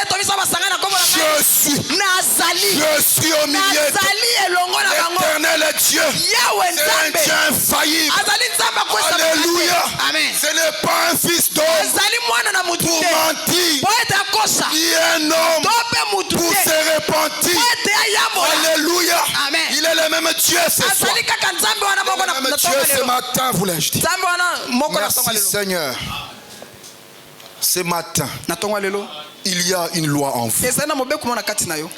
je suis au milieu de l'Éternel est Dieu. C'est un Dieu infaillible. Alléluia. Amen. Ce n'est pas un fils d'homme pour mentir, ni un homme pour se repentir. Alléluia. Amen. Il est le même Dieu ce soir. Il est le même Dieu ce matin, voulais-je dire. Merci Seigneur. Ce matin, il y a une loi en vous.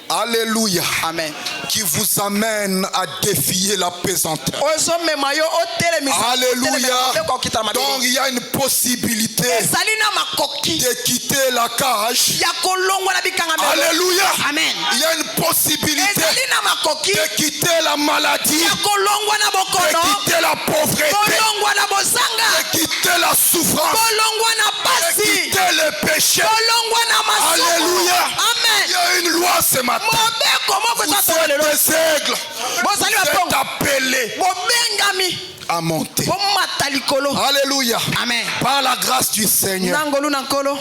Alléluia. Amen. Qui vous amène à défier la pesanteur. Alléluia. Donc il y a une possibilité de quitter la cage. Alléluia. Amen. Il y a une possibilité de quitter la maladie, de quitter la pauvreté, de quitter la souffrance, de quitter le péché. Alléluia. Amen. Il y a une loi ce matin. Vous êtes des aigles. Vous êtes appelés à monter. Alléluia. Amen. Par la grâce du Seigneur,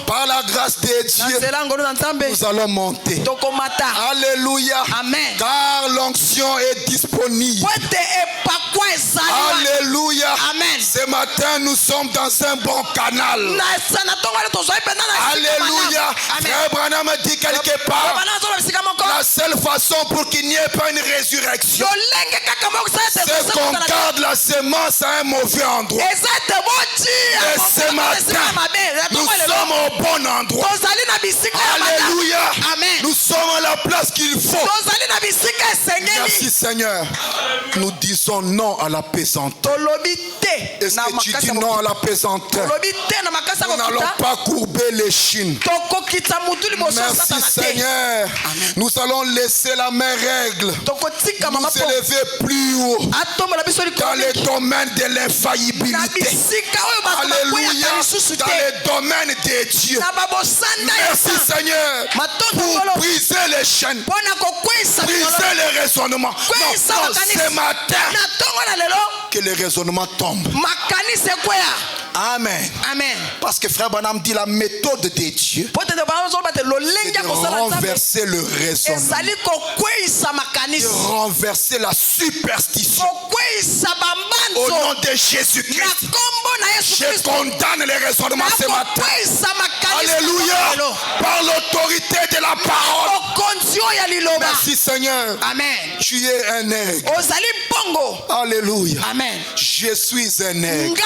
par la grâce de Dieu, nous allons monter. Alléluia. Amen. Car l'onction est disponible. Alléluia. Amen. Ce matin, nous sommes dans un bon canal. Alléluia. Frère Branham dit quelque part, la seule façon pour qu'il n'y ait pas une résurrection, c'est qu'on garde la semence à un mauvais endroit. Et ce matin, nous sommes au bon endroit. Alléluia. Amen. Nous sommes à la place qu'il faut. Merci Seigneur. Nous disons non à la pesanteur. Est-ce que tu dis non à la pesanteur? Nous n'allons pas courber les chines. Merci Seigneur. Amen. Nous allons laisser la même règle nous élever plus haut dans les domaines de l'infaillibilité. Alléluia. Dans les domaines de Dieu. Merci Seigneur pour briser les chaînes, briser les raisonnements. Non, ce matin, que les raisonnements tombent. Amen. Amen. Parce que frère Branham dit la méthode de Dieu, c'est de renverser le raisonnement, de renverser la superstition. Au nom de Jésus-Christ, je condamne les raisonnements ce matin. Alléluia. Par l'autorité de la parole. Merci Seigneur. Amen. Tu es un aigle. Alléluia. Amen. Je suis un aigle.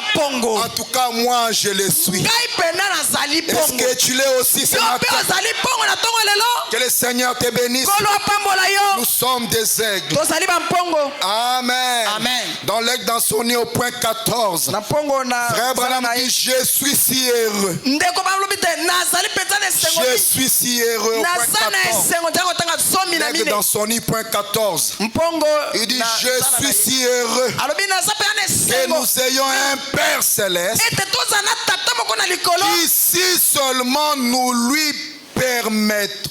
En tout cas, moi, je le suis. Est-ce que tu l'es aussi ce matin? Que le Seigneur te bénisse. Nous sommes des aigles. Amen. Amen. Dans l'aigle dans son nez au point 14. Frère Branham dit, je suis si heureux. Je suis si heureux au point 14. L'aigle dans son nez point 14. Il dit, je suis si heureux que nous ayons un Père céleste qui si seulement nous lui permettons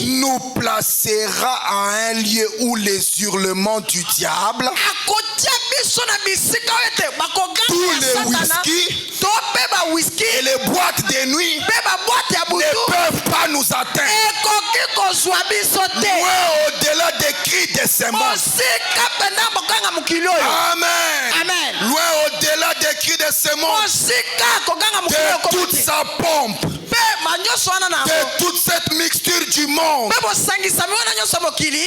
nous placera à un lieu où les hurlements du diable, tous les whisky et les boîtes de nuit ne peuvent pas nous atteindre. Loin au-delà des cris de ces mondes. Amen. Loin au-delà des cris de ces mondes, de toute sa pompe, de toute cette mixture du monde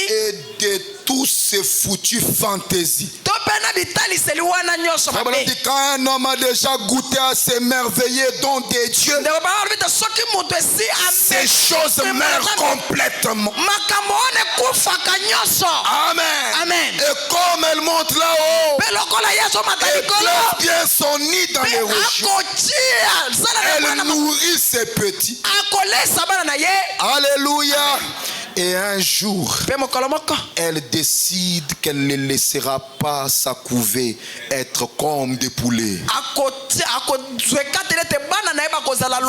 et de toutes ces foutues fantaisies. Quand un homme a déjà goûté à s'émerveiller dont des dieux, ces choses meurent complètement. Amen. Et comme elle monte là-haut, elle place bien son nid dans les rochers. Elle nourrit ses petits. Alléluia. Et un jour, elle décide qu'elle ne laissera pas sa couvée être comme des poulets.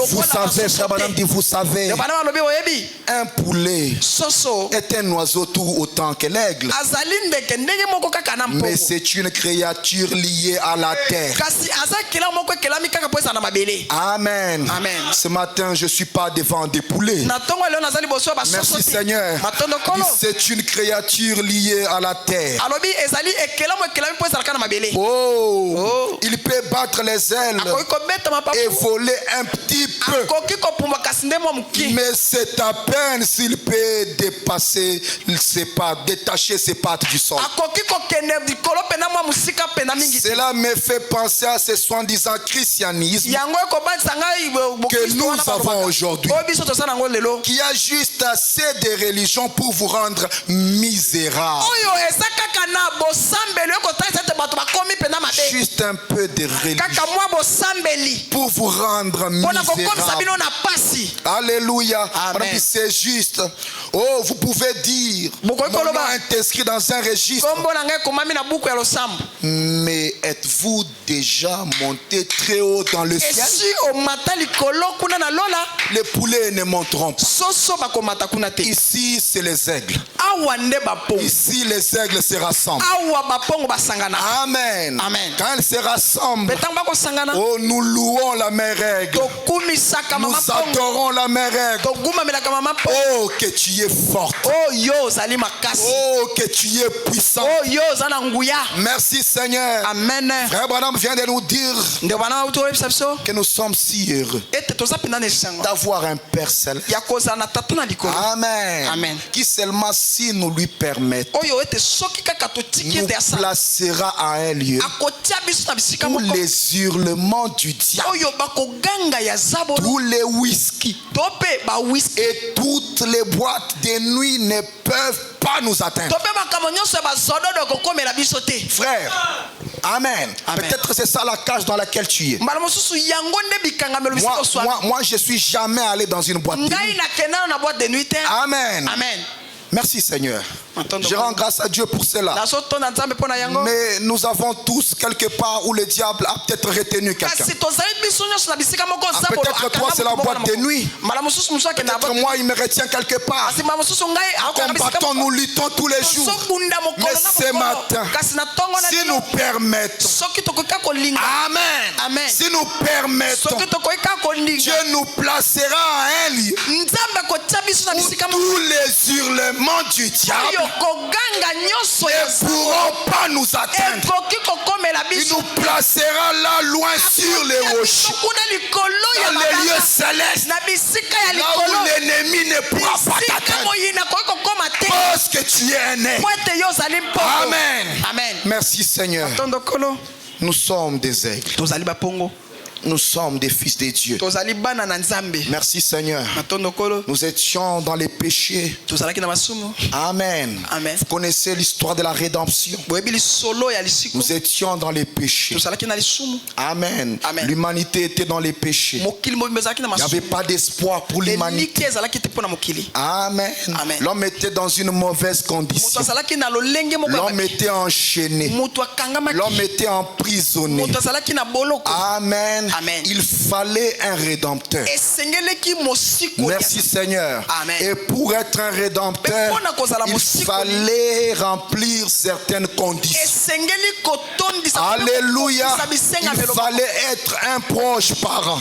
Vous savez, vous savez, un poulet est un oiseau tout autant que l'aigle. Mais c'est une créature liée à la terre. Amen. Ce matin, je ne suis pas devant des poulets. Merci Seigneur. C'est une créature liée à la terre. Oh, il peut battre les ailes et voler un petit peu. Mais c'est à peine s'il peut détacher ses pattes du sol. Cela me fait penser à ce soi-disant christianisme que nous avons aujourd'hui, qui a juste assez de religion pour vous rendre misérable. Juste un peu de religion pour vous rendre misérable. Alléluia. C'est juste. Oh, vous pouvez dire, mon nom est inscrit dans un registre. Mais êtes-vous déjà monté très haut dans le ciel? Les poulets ne monteront pas. Ici, c'est les aigles. Ici, les aigles se rassemblent. Amen. Quand ils se rassemblent, oh, nous louons la mère aigle. Nous adorons la mère aigle. Oh, que tu es forte. Oh, que tu es puissant. Merci Seigneur. Amen. Frère Branham vient de nous dire que nous sommes si heureux d'avoir un Père céleste. Amen. Qui seulement si nous lui permettons nous placera à un lieu où les hurlements du diable, tous les whisky et toutes les boîtes de nuit ne peuvent pas nous atteindre. Frère, amen. Peut-être c'est ça la cage dans laquelle tu es. Moi, je suis jamais allé dans une boîte de nuit. Amen. Merci Seigneur. Je rends grâce à Dieu pour cela. Mais nous avons tous quelque part où le diable a peut-être retenu quelqu'un. Peut-être toi c'est la boîte de nuit. Peut-être moi il me retient quelque part. Combattons, nous luttons tous les jours. Mais ce matin, si nous permettons, amen, si nous permettons, Dieu nous placera à un lieu où tous les hurlements du diable ne pourront pas nous atteindre. Il nous placera là loin sur les rochers, dans les lieux célestes, là où l'ennemi ne pourra pas t'atteindre, parce que tu es un aigle. Amen. Merci Seigneur. Nous sommes des aigles. Nous sommes des fils de Dieu. Merci Seigneur. Nous étions dans les péchés. Amen. Vous connaissez l'histoire de la rédemption. Nous étions dans les péchés. Amen. L'humanité était dans les péchés. Il n'y avait pas d'espoir pour l'humanité. Amen. L'homme était dans une mauvaise condition. L'homme était enchaîné. L'homme était emprisonné. Amen. Il fallait un rédempteur. Merci Seigneur. Amen. Et pour être un rédempteur, il fallait remplir certaines conditions. Alléluia. Il fallait être un proche parent.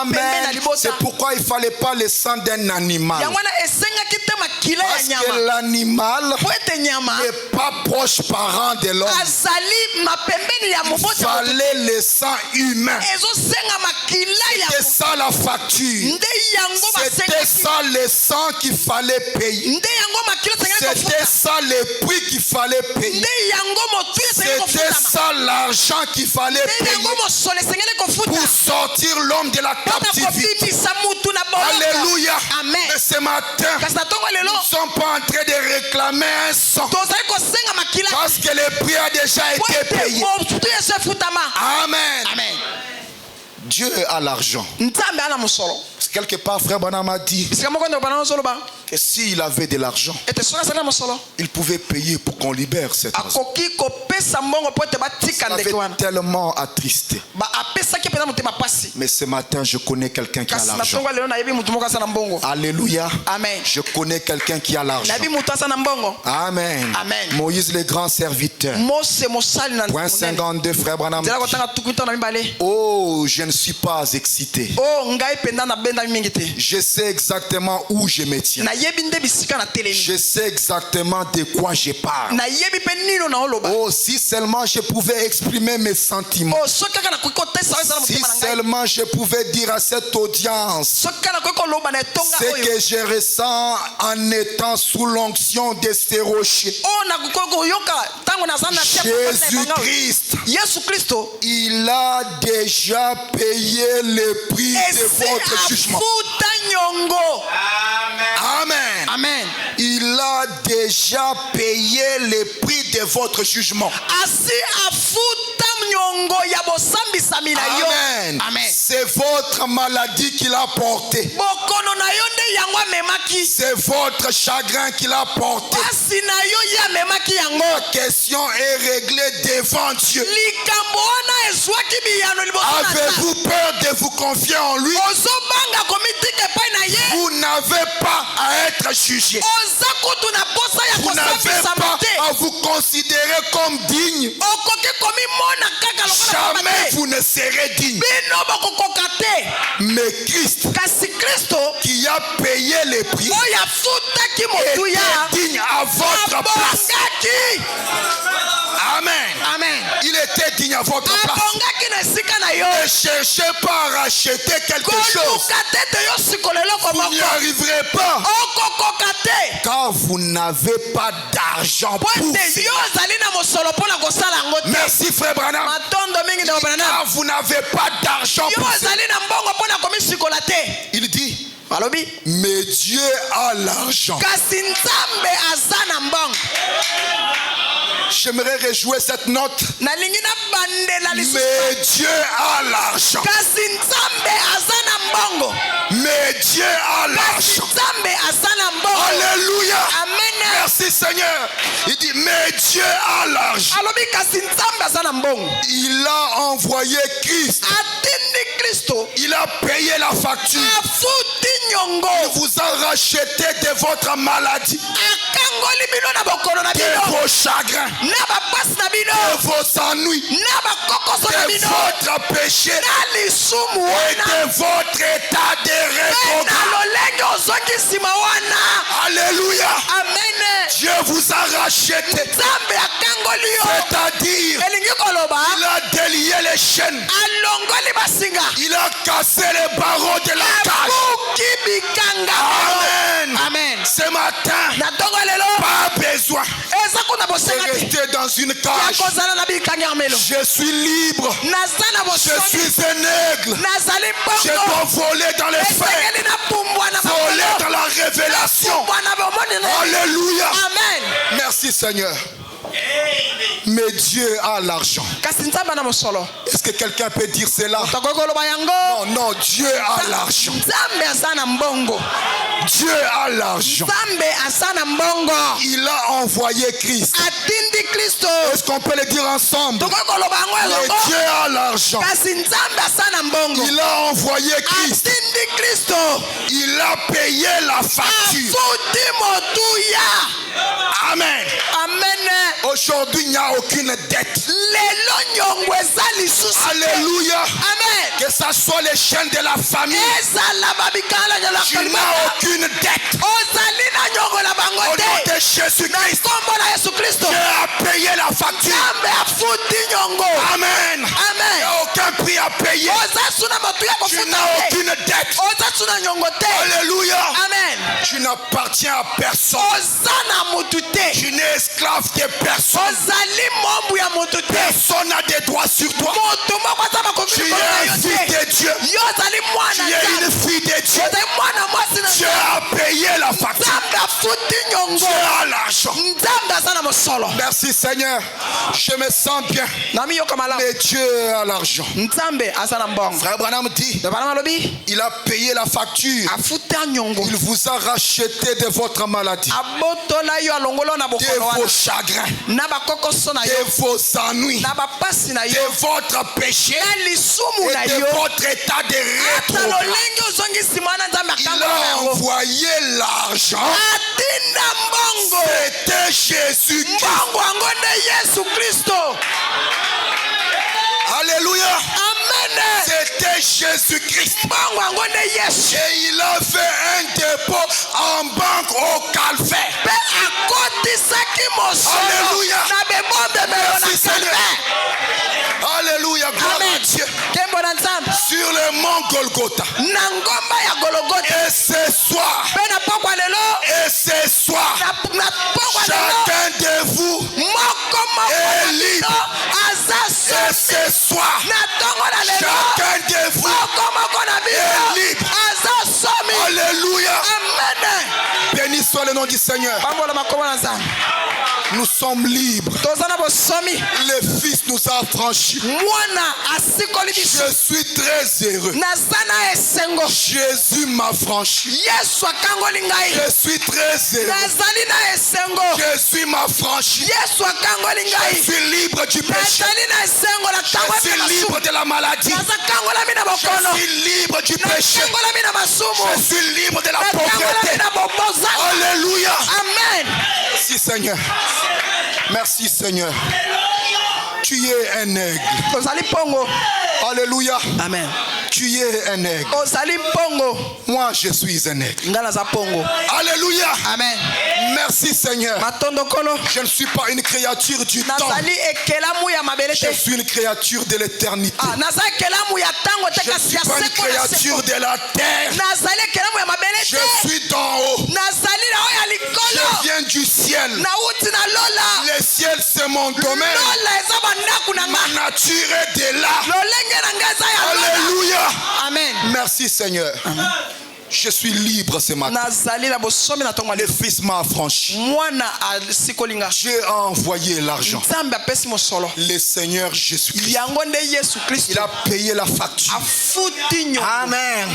Amen. C'est pourquoi il ne fallait pas le sang d'un animal. Parce que l'animal n'est pas proche parent de l'homme. Il fallait le sang humain. C'était ça la facture. C'était ça le sang qu'il fallait payer. C'était ça le prix qu'il fallait payer. C'était ça l'argent qu'il fallait payer pour sortir l'homme de la captivité. Alléluia. Amen. Mais ce matin, nous ne sommes pas en train de réclamer un sang parce que le prix a déjà été payé. Amen. Amen. Dieu a l'argent. Quelque part, frère Branham a dit que s'il avait de l'argent, il pouvait payer pour qu'on libère cet argent. Ça l'avait tellement attristé. Mais ce matin, je connais quelqu'un qui a l'argent. Alléluia. Amen. Je connais quelqu'un qui a l'argent. Amen. Amen. Moïse, le grand serviteur. Point 52, frère Branham. Oh, je ne suis pas excité. Je sais exactement où je me tiens. Je sais exactement de quoi je parle. Oh, si seulement je pouvais exprimer mes sentiments. Si seulement je pouvais dire à cette audience ce que je ressens en étant sous l'onction de ces rochers. Jésus-Christ, il a déjà payé le prix de votre jugement. Amen. Amen. Il a déjà payé le prix de votre jugement. Amen. Amen. C'est votre maladie qu'il a porté. C'est votre chagrin qu'il a porté. La question est réglée devant Dieu. Avez-vous peur de vous confier en lui? Vous n'avez pas à être jugé. Vous n'avez pas à vous considérer comme digne. Jamais vous ne serez digne. Mais Christ, qui a payé les prix, était digne à votre place. Amen. Amen. Il était digne à votre place. Ne cherchez pas à racheter quelque chose. Vous n'y arriverez pas. Car vous n'avez pas d'argent pour faire. Merci frère Branham. Car vous n'avez pas d'argent pour faire. Il dit, mais Dieu a l'argent. J'aimerais rejouer cette note. Mais Dieu a l'argent. Mais Dieu a l'argent. Alléluia. Merci Seigneur. Il dit, mais Dieu a l'argent. Il a envoyé Christ. Il a payé la facture. Il vous a racheté de votre maladie, de vos chagrins, de vos ennuis, de votre péché et de votre état de rétrograde. Alléluia. Dieu vous a racheté. C'est-à-dire, il a délié les chaînes. Il a cassé les barreaux de la cage. Amen. Amen. Ce matin, pas besoin de rester dans une cage. Je suis libre. Je suis un aigle. Je dois voler dans les faits, voler dans la révélation. Alléluia. Amen. Merci Seigneur. Mais Dieu a l'argent. Est-ce que quelqu'un peut dire cela? Non, non, Dieu a l'argent. Dieu a l'argent. Il a envoyé Christ. Est-ce qu'on peut le dire ensemble? Mais Dieu a l'argent. Il a envoyé Christ. Il a payé la facture. Amen. Aujourd'hui, il n'y a aucune dette. Alléluia. Amen. Que ça soit les chaînes de la famille, tu n'as aucune dette. Au nom de Jésus-Christ, Dieu a payé la facture. Amen. Il n'y a aucun prix à payer. Tu n'as aucune dette. Alléluia. Amen. Tu n'appartiens à personne. Tu n'es esclave de personne. Personne n'a des droits sur toi. Tu es un fils de Dieu. Tu es une fille de Dieu. Tu as payé la facture. Tu as l'argent. Merci Seigneur. Je me sens bien. Mais Dieu a l'argent. Frère Branham dit, il a payé la facture. Il vous a racheté de votre maladie, de vos chagrins, de vos ennuis, de votre péché et de votre état de rétrograde. Il a envoyé l'argent. C'était Jésus-Christ. Alléluia. C'était Jésus-Christ. Et il a fait un dépôt en banque au Calvaire. Alléluia. Merci Seigneur. Alléluia. Gloire à Dieu. Sur le mont Golgotha. Et ce soir, chacun de vous est libre. Et ce soir, chacun de vous est libre. Alléluia. Béni soit le nom du Seigneur. Nous sommes libres. Le Fils nous a affranchis. Je suis très heureux. Jésus m'a franchi. Je suis très heureux. Jésus m'a franchi. Je suis libre du péché. Je suis libre de la maladie. Je suis libre du péché. Je suis libre de la pauvreté. Alléluia. Amen. Merci Seigneur. Merci Seigneur. Tu es un aigle. Alléluia. Amen. Tu es un aigle. Moi je suis un aigle. Alléluia. Amen. Merci Seigneur. Je ne suis pas une créature du temps. Je suis une créature de l'éternité. Je ne suis pas une créature de la terre. Je suis d'en haut. Je viens du ciel. Le ciel c'est mon domaine. Ma nature est de là. Alléluia. Amen. Merci Seigneur. Amen. Je suis libre ce matin. Le Fils m'a affranchi. Dieu a envoyé l'argent. Le Seigneur Jésus-Christ, il a payé la facture. Amen.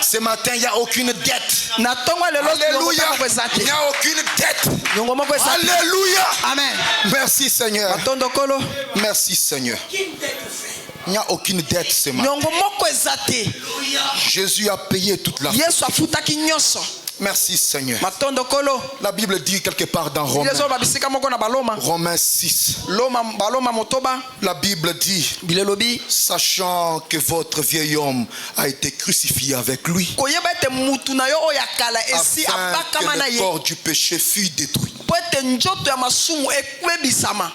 Ce matin, il n'y a aucune dette. Alléluia. Il n'y a aucune dette. Alléluia. Amen. Merci Seigneur. Merci Seigneur. Il n'y a aucune dette ce matin. Jésus a payé toute la dette. Merci Seigneur. La Bible dit quelque part dans Romains 6. La Bible dit, sachant que votre vieil homme a été crucifié avec lui, afin que le corps du péché fût détruit,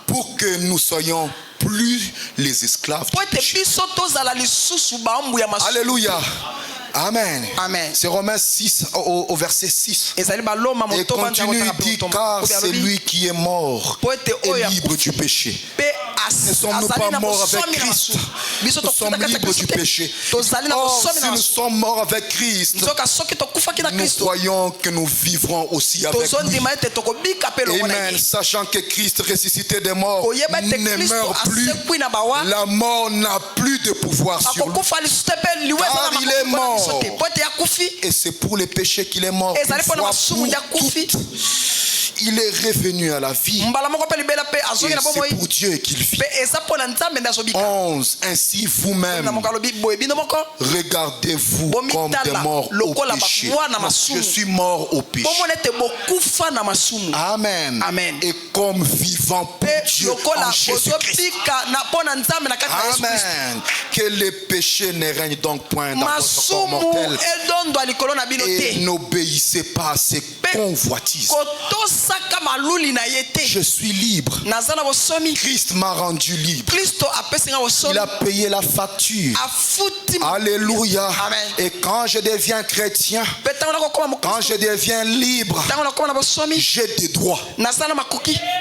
pour que nous soyons plus les esclaves du péché. Alléluia. Amen. Amen. C'est Romains 6 au verset 6. Et continue, dit, car c'est lui qui est mort et libre du péché. Ne sommes-nous pas morts avec Christ? Nous sommes libres du péché. Or, si nous sommes morts avec Christ, nous croyons que nous vivrons aussi avec lui. Amen. Sachant que Christ ressuscité des morts ne meurt plus, la mort n'a plus de pouvoir sur lui. Car il est mort. Et c'est pour les péchés qu'il est mort. Il est revenu à la vie. Et c'est pour Dieu qu'il vit. 11. Ainsi vous-même, regardez-vous comme des morts au péché. Je suis mort au péché. Amen. Amen. Et comme vivant pour Dieu en Jésus-Christ. Amen. Que le péché ne règne donc point dans votre corps mortel. Et n'obéissez pas à ses convoitises. Je suis libre. Christ m'a rendu libre. Il a payé la facture. Alléluia. Et quand je deviens chrétien, quand je deviens libre, j'ai des droits.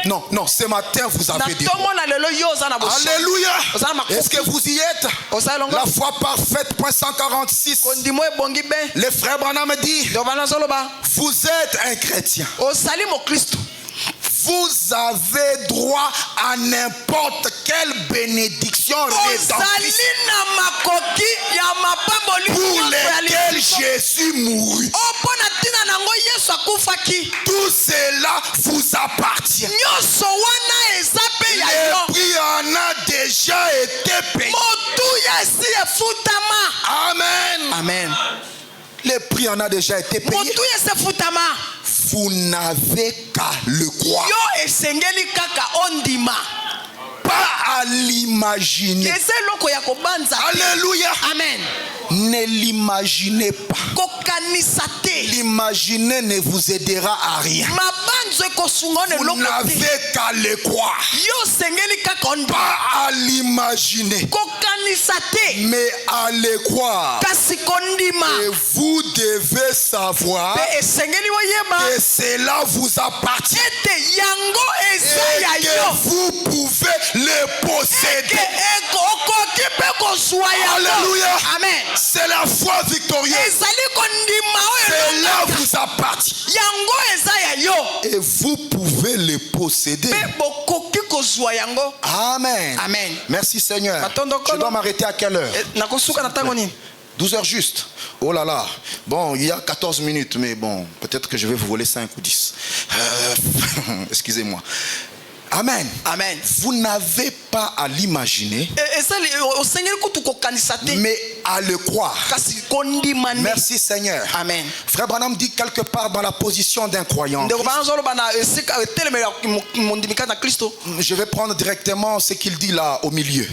Non, non, ce matin vous avez des droits. Alléluia. Est-ce que vous y êtes? La foi parfaite, point 146. Le frère Branham dit, vous êtes un chrétien. Vous avez droit à n'importe quelle bénédiction rédemptrice pour lesquelles Jésus mourut. Tout cela vous appartient. Le prix en a déjà été payé. Amen. Amen. Le prix en a déjà été payé. Vous n'avez qu'à le croire. Pas à l'imaginer. Alléluia. Amen. Ne l'imaginez pas. L'imaginer ne vous aidera à rien. Vous n'avez qu'à le croire. Pas à l'imaginer, mais à le croire. Et vous devez savoir que cela vous appartient et que vous pouvez le posséder. Alléluia. Amen. C'est la foi victorieuse. Cela vous appartient. Et vous pouvez le posséder. Amen. Amen. Merci Seigneur. Je dois m'arrêter à quelle heure? 12 heures juste. Oh là là. Bon, il y a 14 minutes, mais bon, peut-être que je vais vous voler 5 ou 10. Excusez-moi. Amen. Amen. Vous n'avez pas à l'imaginer, mais à le croire. Merci Seigneur. Amen. Frère Branham dit quelque part dans la position d'un croyant. Je vais prendre directement ce qu'il dit là au milieu.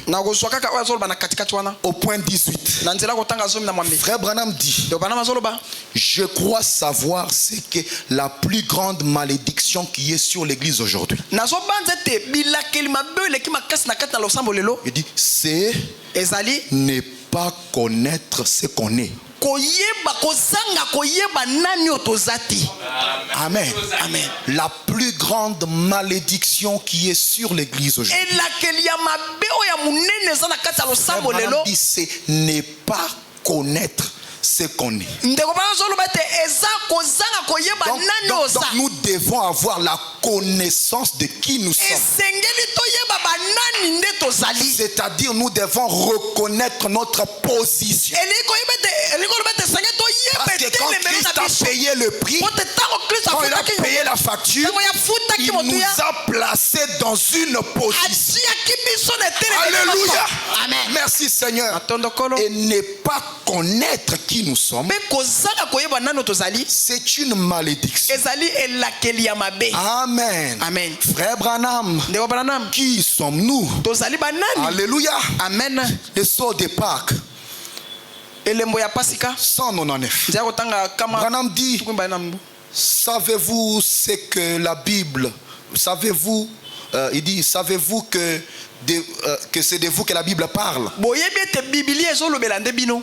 Au point 18. Frère Branham dit, je crois savoir ce que la plus grande malédiction qui est sur l'église aujourd'hui. Il dit, c'est ne pas connaître ce qu'on est. Amen. Amen. La plus grande malédiction qui est sur l'église aujourd'hui. C'est ne pas connaître ce qu'on est. Donc nous devons avoir la connaissance de qui nous sommes. C'est-à-dire nous devons reconnaître notre position. Parce que quand Christ a payé le prix, quand il a payé la facture, il nous a placés dans une position. Alléluia. Amen. Merci Seigneur. Et ne pas connaître qui nous sommes, c'est une malédiction. Amen. Amen. Frère Branham, qui sommes-nous? Alléluia. Amen. Le sceau de Pâques 199. Branham dit, savez-vous ce que la Bible, savez-vous, il dit, savez-vous que c'est de vous que la Bible parle?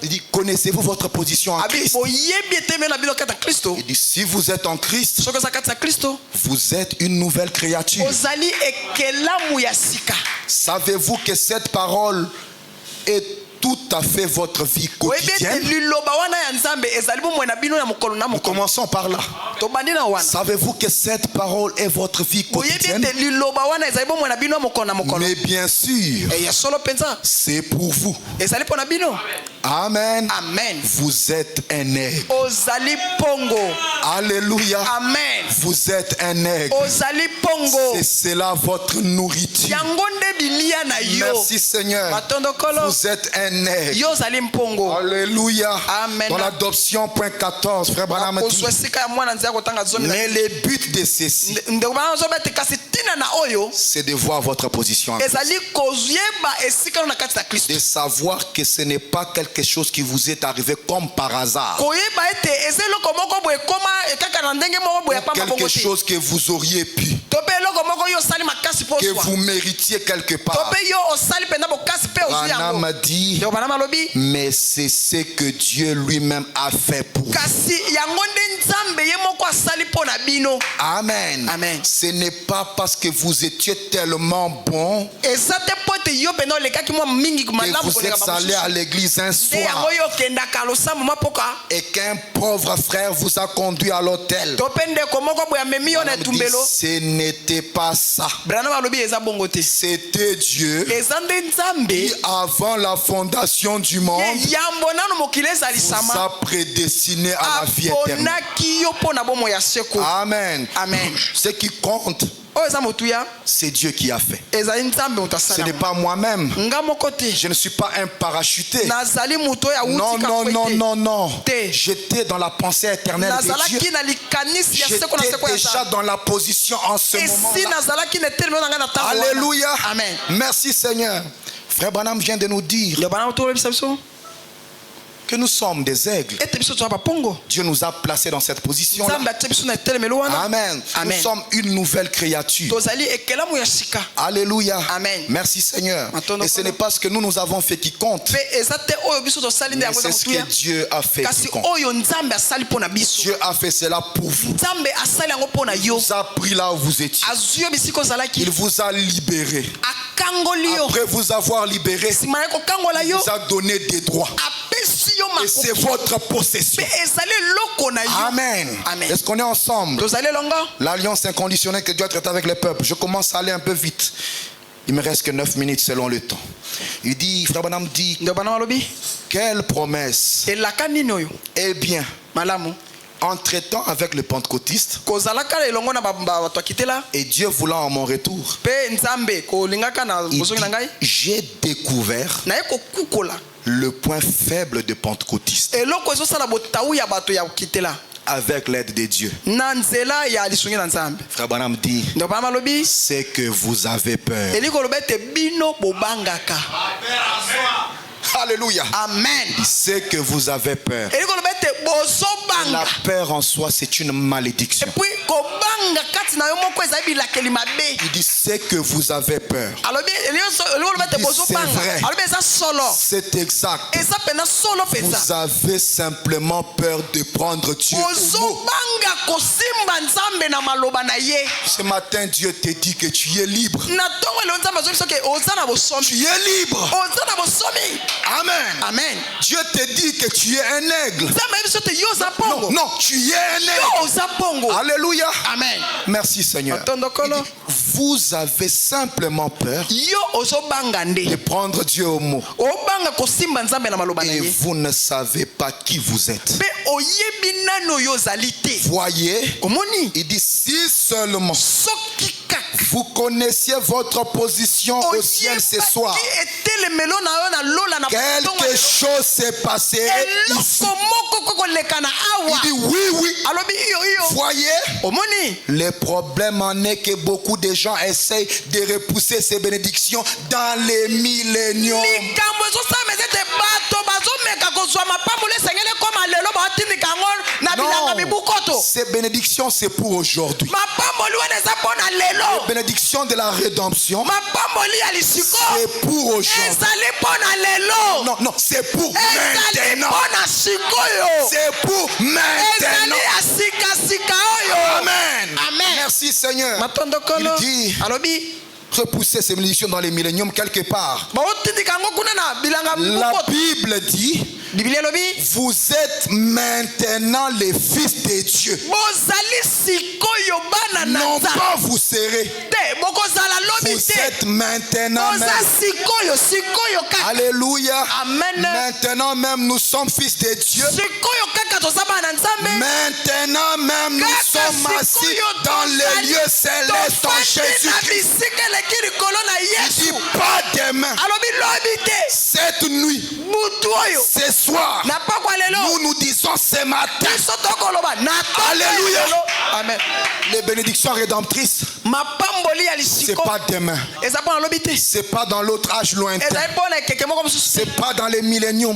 Il dit, connaissez-vous votre position en Christ? Il dit, si vous êtes en Christ, vous êtes une nouvelle créature. Savez-vous que cette parole est tout à fait votre vie quotidienne? Nous commençons par là. Savez-vous que cette parole est votre vie quotidienne? Mais bien sûr, c'est pour vous. Amen. Amen. Vous êtes un aigle. Alléluia. Amen. Vous êtes un aigle. C'est cela votre nourriture. Merci Seigneur. Vous êtes un aigle. Alléluia. Amen. Dans l'adoption, point 14, frère Branham dit, mais le but de ceci, c'est de voir votre position en Christ. De savoir que ce n'est pas quelque chose qui vous est arrivé comme par hasard. Quelque chose que vous auriez pu, que vous méritiez quelque part. Branham dit, mais c'est ce que Dieu lui-même a fait pour vous. Amen. Amen. Ce n'est pas parce que vous étiez tellement bon que vous êtes allé à l'église un soir et qu'un pauvre frère vous a conduit à l'hôtel. Ce n'était pas ça. C'était Dieu qui, avant la fondation du monde, vous a prédestiné à la vie éternelle. Amen. Amen. Ce qui compte, c'est Dieu qui a fait. Ce n'est pas moi-même. Je ne suis pas un parachuté. Non, non, non, non, non. J'étais dans la pensée éternelle de Dieu. J'étais déjà dans la position en ce moment-là. Alléluia. Amen. Merci Seigneur. Frère Branham vient de nous dire que nous sommes des aigles. Dieu nous a placés dans cette position-là. Amen. Nous sommes une nouvelle créature. Alléluia. Amen. Merci Seigneur. Et ce n'est pas ce que nous avons fait qui compte, mais c'est ce que Dieu a fait qui compte. Dieu a fait cela pour vous. Il vous a pris là où vous étiez. Il vous a libéré. Après vous avoir libéré, il vous a donné des droits. Et c'est votre possession. Amen. Amen. Est-ce qu'on est ensemble? L'alliance inconditionnelle que Dieu a traitée avec les peuples. Je commence à aller un peu vite. Il me reste que 9 minutes selon le temps. Il dit, Frère Branham dit, quelle promesse. Eh bien, en traitant avec le pentecôtiste et Dieu voulant en mon retour, j'ai découvert le point faible de pentecôtiste avec l'aide de Dieu. Frère Branham dit, c'est que vous avez peur. Alléluia. Amen. C'est que vous avez peur. La peur en soi, c'est une malédiction. Il dit c'est que vous avez peur. C'est vrai. C'est exact. Vous avez simplement peur de prendre Dieu au mot. Ce matin, Dieu te dit que tu es libre. Tu es libre. Amen. Amen. Dieu te dit que tu es un aigle. Non, non, tu es un aigle. Alléluia. Amen. Merci Seigneur. Il dit, vous avez simplement peur de prendre Dieu au mot. Et vous ne savez pas qui vous êtes. Voyez, il dit si seulement vous connaissiez votre position au ciel ce soir, quelque chose s'est passé ici. Il dit oui, oui. Voyez, le problème en est que beaucoup de gens essayent de repousser ces bénédictions dans les milléniums. Non, ces bénédictions c'est pour aujourd'hui. Les bénédictions de la rédemption c'est pour aujourd'hui. Non, non, c'est pour maintenant. C'est pour maintenant. Amen. Amen. Merci Seigneur. Il dit repousser ces bénédictions dans les milléniums quelque part. La Bible dit vous êtes maintenant les fils de Dieu. Non pas vous serez. Vous êtes maintenant même. Alléluia. Amen. Maintenant même nous sommes fils de Dieu. Maintenant même nous sommes assis dans les lieux célestes en Jésus-Christ. Il dit pas demain. Cette nuit. Ce soir. Nous nous disons ce matin. Alléluia. Amen. Les bénédictions rédemptrices, c'est pas demain. C'est pas dans l'autre âge lointain. C'est pas dans les milléniums.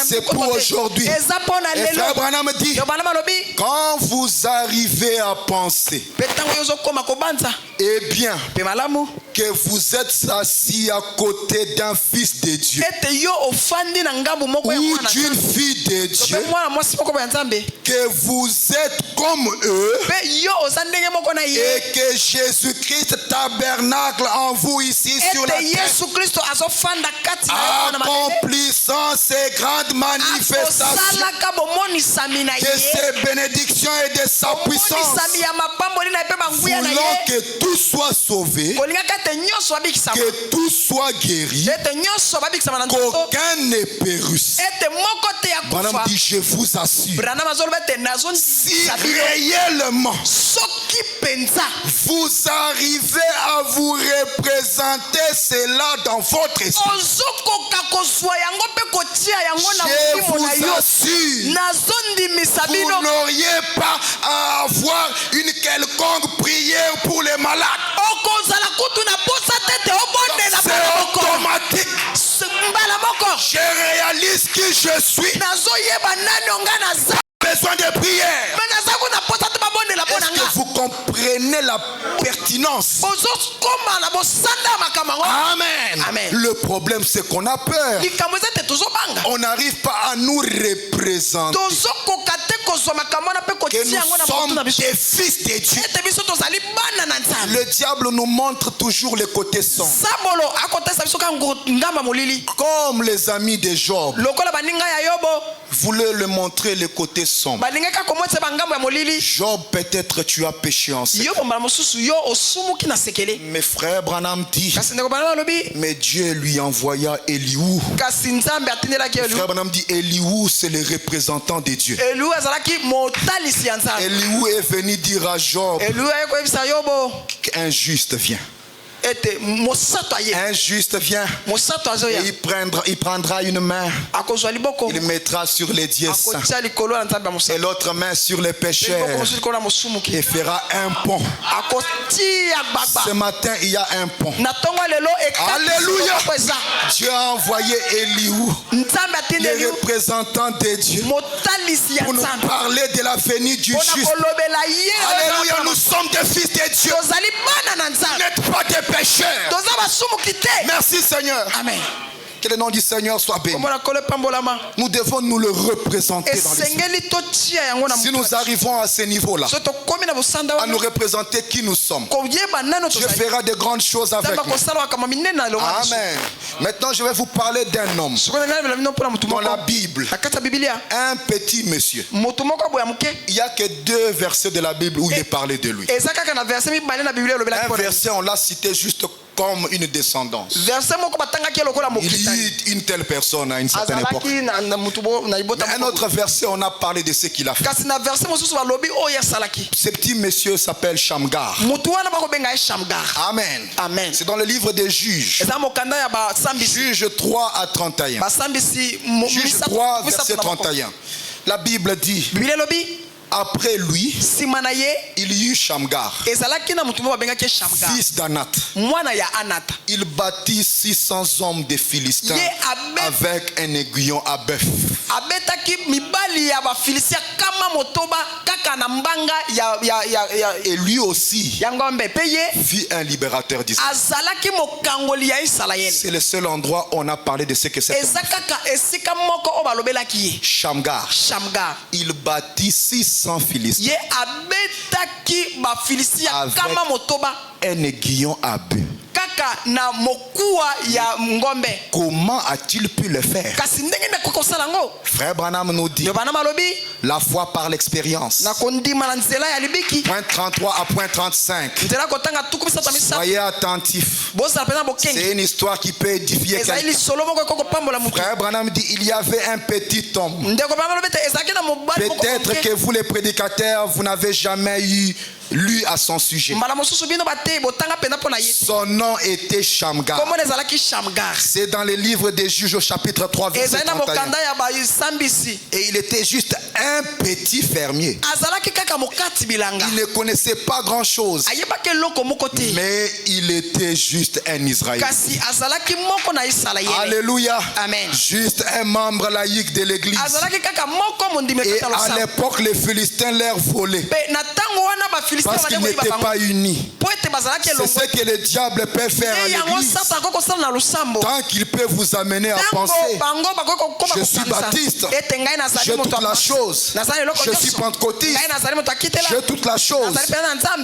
C'est pour aujourd'hui. Et Frère Branham dit, quand vous arrivez à penser, eh bien, que vous êtes assis à côté d'un fils de Dieu ou d'une fille de Dieu, que vous êtes comme eux et que Jésus-Christ tabernacle en vous ici sur la terre, accomplissant ces grandes manifestations de ses bénédictions et de sa puissance, voulant que tout soit sauvé, que tout soit guéri, qu'aucun ne périsse. Branham dit, je vous assure, si réellement vous arrivez à vous représenter cela dans votre esprit, je vous assure, vous n'auriez pas à avoir une quelconque prière pour les malades. C'est automatique. Je réalise qui je suis. Besoin de prière. Est-ce que vous comprenez la pertinence? Amen. Amen. Le problème, c'est qu'on a peur. On n'arrive pas à nous représenter que nous sommes des fils de Dieu. Le diable nous montre toujours le côté sombre. Comme les amis de Job voulaient le montrer le côté sombre. Job, peut-être tu as péché en secret. Mais frère Branham dit, mais Dieu lui envoya Elihu. Frère Branham dit, Elihu c'est le représentant de Dieu. Elihu est venu dire à Job qu'un juste vient. Un juste vient et il prendra une main, il mettra sur les dieux saints et l'autre main sur les pécheurs et fera un pont. Ce matin il y a un pont. Alléluia. Dieu a envoyé Elihu, le représentant de Dieu, pour nous parler de la venue du juste. Alléluia. Nous sommes des fils de Dieu. Vous n'êtes pas des pécheurs. Merci Seigneur. Amen. Que le nom du Seigneur soit béni. Nous devons nous le représenter dans l'esprit. Si nous arrivons à ce niveau-là, à nous représenter qui nous sommes, Dieu fera de grandes choses avec nous. Amen. Maintenant, je vais vous parler d'un homme dans la Bible. Un petit monsieur. Il n'y a que 2 versets de la Bible où il est parlé de lui. Un verset, on l'a cité juste comme une descendance. Il dit une telle personne à une certaine époque. Un autre verset, on a parlé de ce qu'il a fait. Ce petit monsieur s'appelle Shamgar. Amen. Amen. C'est dans le livre des Juges. Juges 3 à 31. Juges 3 verset 31. La Bible dit, après lui, il y eut Shamgar, fils d'Anat. Il bâtit 600 hommes des Philistins avec un aiguillon à bœuf. Et lui aussi vit un libérateur d'Israël. C'est le seul endroit où on a parlé de ce que c'est. Shamgar. Il bâtit 600 Philistins avec un aiguillon à bœuf. Comment a-t-il pu le faire? Frère Branham nous dit, la foi par l'expérience. Point 33 à point 35. Soyez attentifs. C'est une histoire qui peut édifier quelqu'un. Frère Branham dit, il y avait un petit homme. Peut-être que vous les prédicateurs, vous n'avez jamais eu lu à son sujet. Son nom était Shamgar. C'est dans les livres des Juges au chapitre 3 verset 31. Et il était juste un petit fermier. Il ne connaissait pas grand chose. Mais il était juste un Israélite. Alléluia. Amen. Juste un membre laïque de l'église. Et à l'époque, les Philistins leur volaient. Parce qu'ils n'étaient pas unis. C'est ce que le diable peut faire à l'église. Tant qu'il peut vous amener à penser, je suis baptiste, j'ai toute la chose. Je suis pentecôtiste, j'ai toute la chose.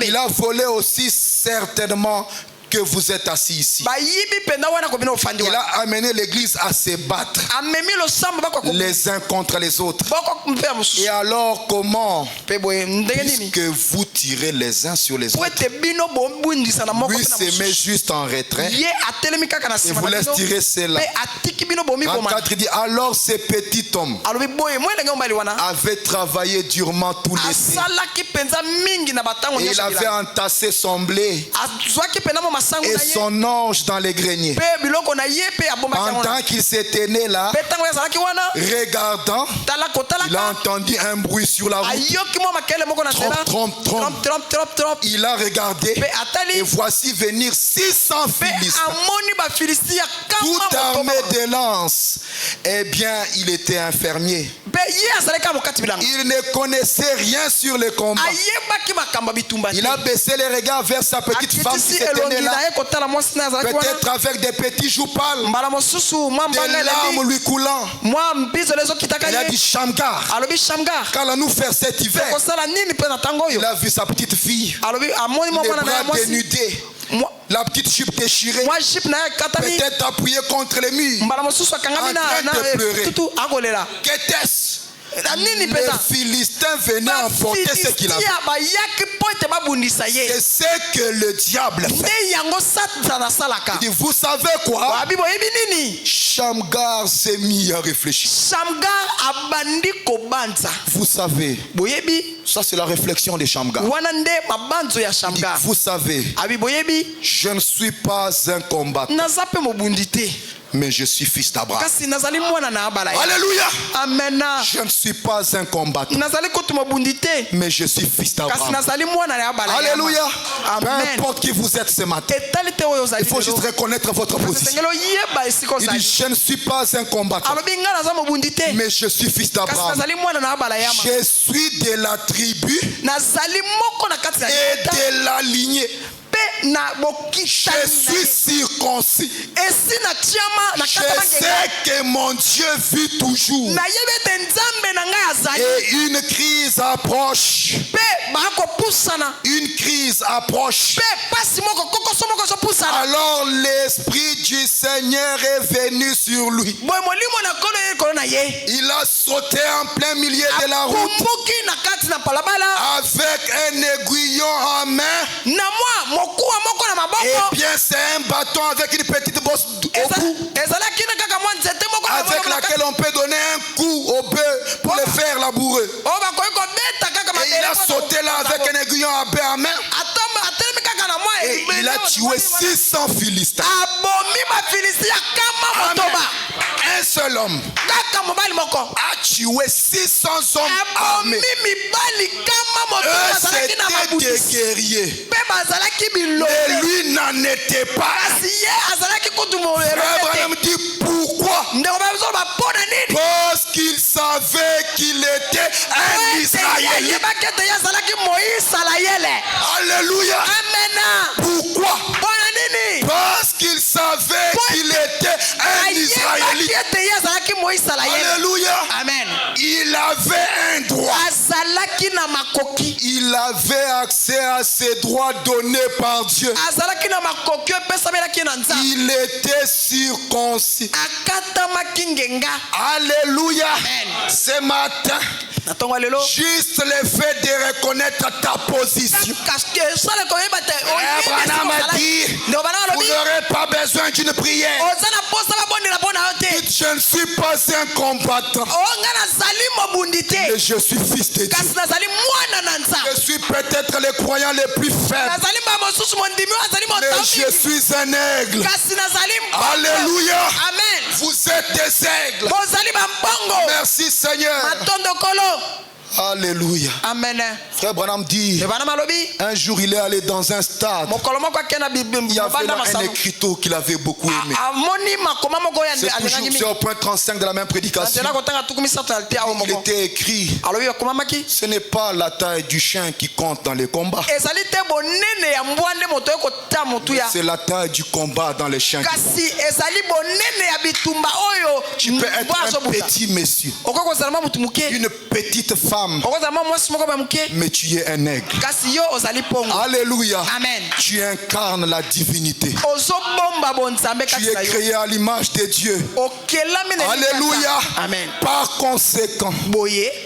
Il a volé aussi certainement que vous êtes assis ici. Il a amené l'église à se battre les uns contre les autres. Et alors comment, puisque vous tirez les uns sur les autres, lui se met juste en retrait et vous laisse tirer cela. En 4, il dit alors ce petit homme avait travaillé durement tout l'été et il avait entassé son blé et son ange dans les greniers. Pendant qu'il s'était né là, regardant, il a entendu un bruit sur la route. Trompe. Il a regardé et voici venir 600 Philistins, tout armés de lances. Eh bien, il était un fermier. Il ne connaissait rien sur les combats. Il a baissé les regards vers sa petite femme qui s'était née là. Peut-être avec des petits joues pâles, des larmes lui coulant. Il a dit Shamgar, qu'allons-nous faire cet hiver? Il a vu sa petite fille, les bras dénudés, la petite jupe déchirée, peut-être appuyée contre les murs, en train de pleurer. Qu'était-ce? Les Philistins venaient emporter ce qu'il avait. C'est ce que le diable fait. Il dit, vous savez quoi? Shamgar s'est mis à réfléchir. Vous savez, ça c'est la réflexion de Shamgar. Il dit, vous savez, je ne suis pas un combattant, mais je suis fils d'Abraham. Alléluia. Amen. Je ne suis pas un combattant, mais je suis fils d'Abraham. Alléluia. Peu importe qui vous êtes ce matin, il faut juste reconnaître votre position. Il dit, je ne suis pas un combattant, mais je suis fils d'Abraham. Je suis de la tribu et de la lignée. Je suis circoncis. Je sais que mon Dieu vit toujours. Et une crise approche. Une crise approche. Alors l'Esprit du Seigneur est venu sur lui. Il a sauté en plein milieu de la route avec un aiguillon en main. Et bien c'est un bâton avec une petite bosse au bout, avec laquelle on peut donner un coup au bœuf pour le faire labourer. Et il a sauté là avec un aiguillon à bœuf en main. Et il a tué 600 Philistins. Amen. Un seul homme a tué 600 hommes armés. Eux c'était des guerriers. Mais lui n'en était pas. Abraham dit pourquoi? Parce qu'il savait qu'il était un Israélite. Alléluia. Pourquoi? Parce qu'il savait qu'il était un Israélite. Alléluia. Amen. Il avait un droit. Il avait accès à ces droits donnés par Dieu. Il était circoncis. Alléluia. Amen. Ce matin, juste le fait de reconnaître ta position. Abraham a dit, vous n'aurez pas besoin d'une prière. Dites, je je ne suis pas un combattant. Mais je suis fils de Dieu. Je suis peut-être les croyants les plus faibles. Mais je suis un aigle. Alléluia. Amen. Vous êtes des aigles. Merci Seigneur. Alléluia. Amen. Frère Branham dit, un jour il est allé dans un stade. Il y avait là un écriteau qu'il avait beaucoup aimé. C'est toujours sur le point 35 de la même prédication. Il était écrit, ce n'est pas la taille du chien qui compte dans les combats. C'est la taille du combat dans les chiens. Tu peux être un petit monsieur, une petite femme, mais tu es un aigle. Alléluia. Amen. Tu incarnes la divinité. Tu es créé à l'image de Dieu. Alléluia. Amen. Par conséquent,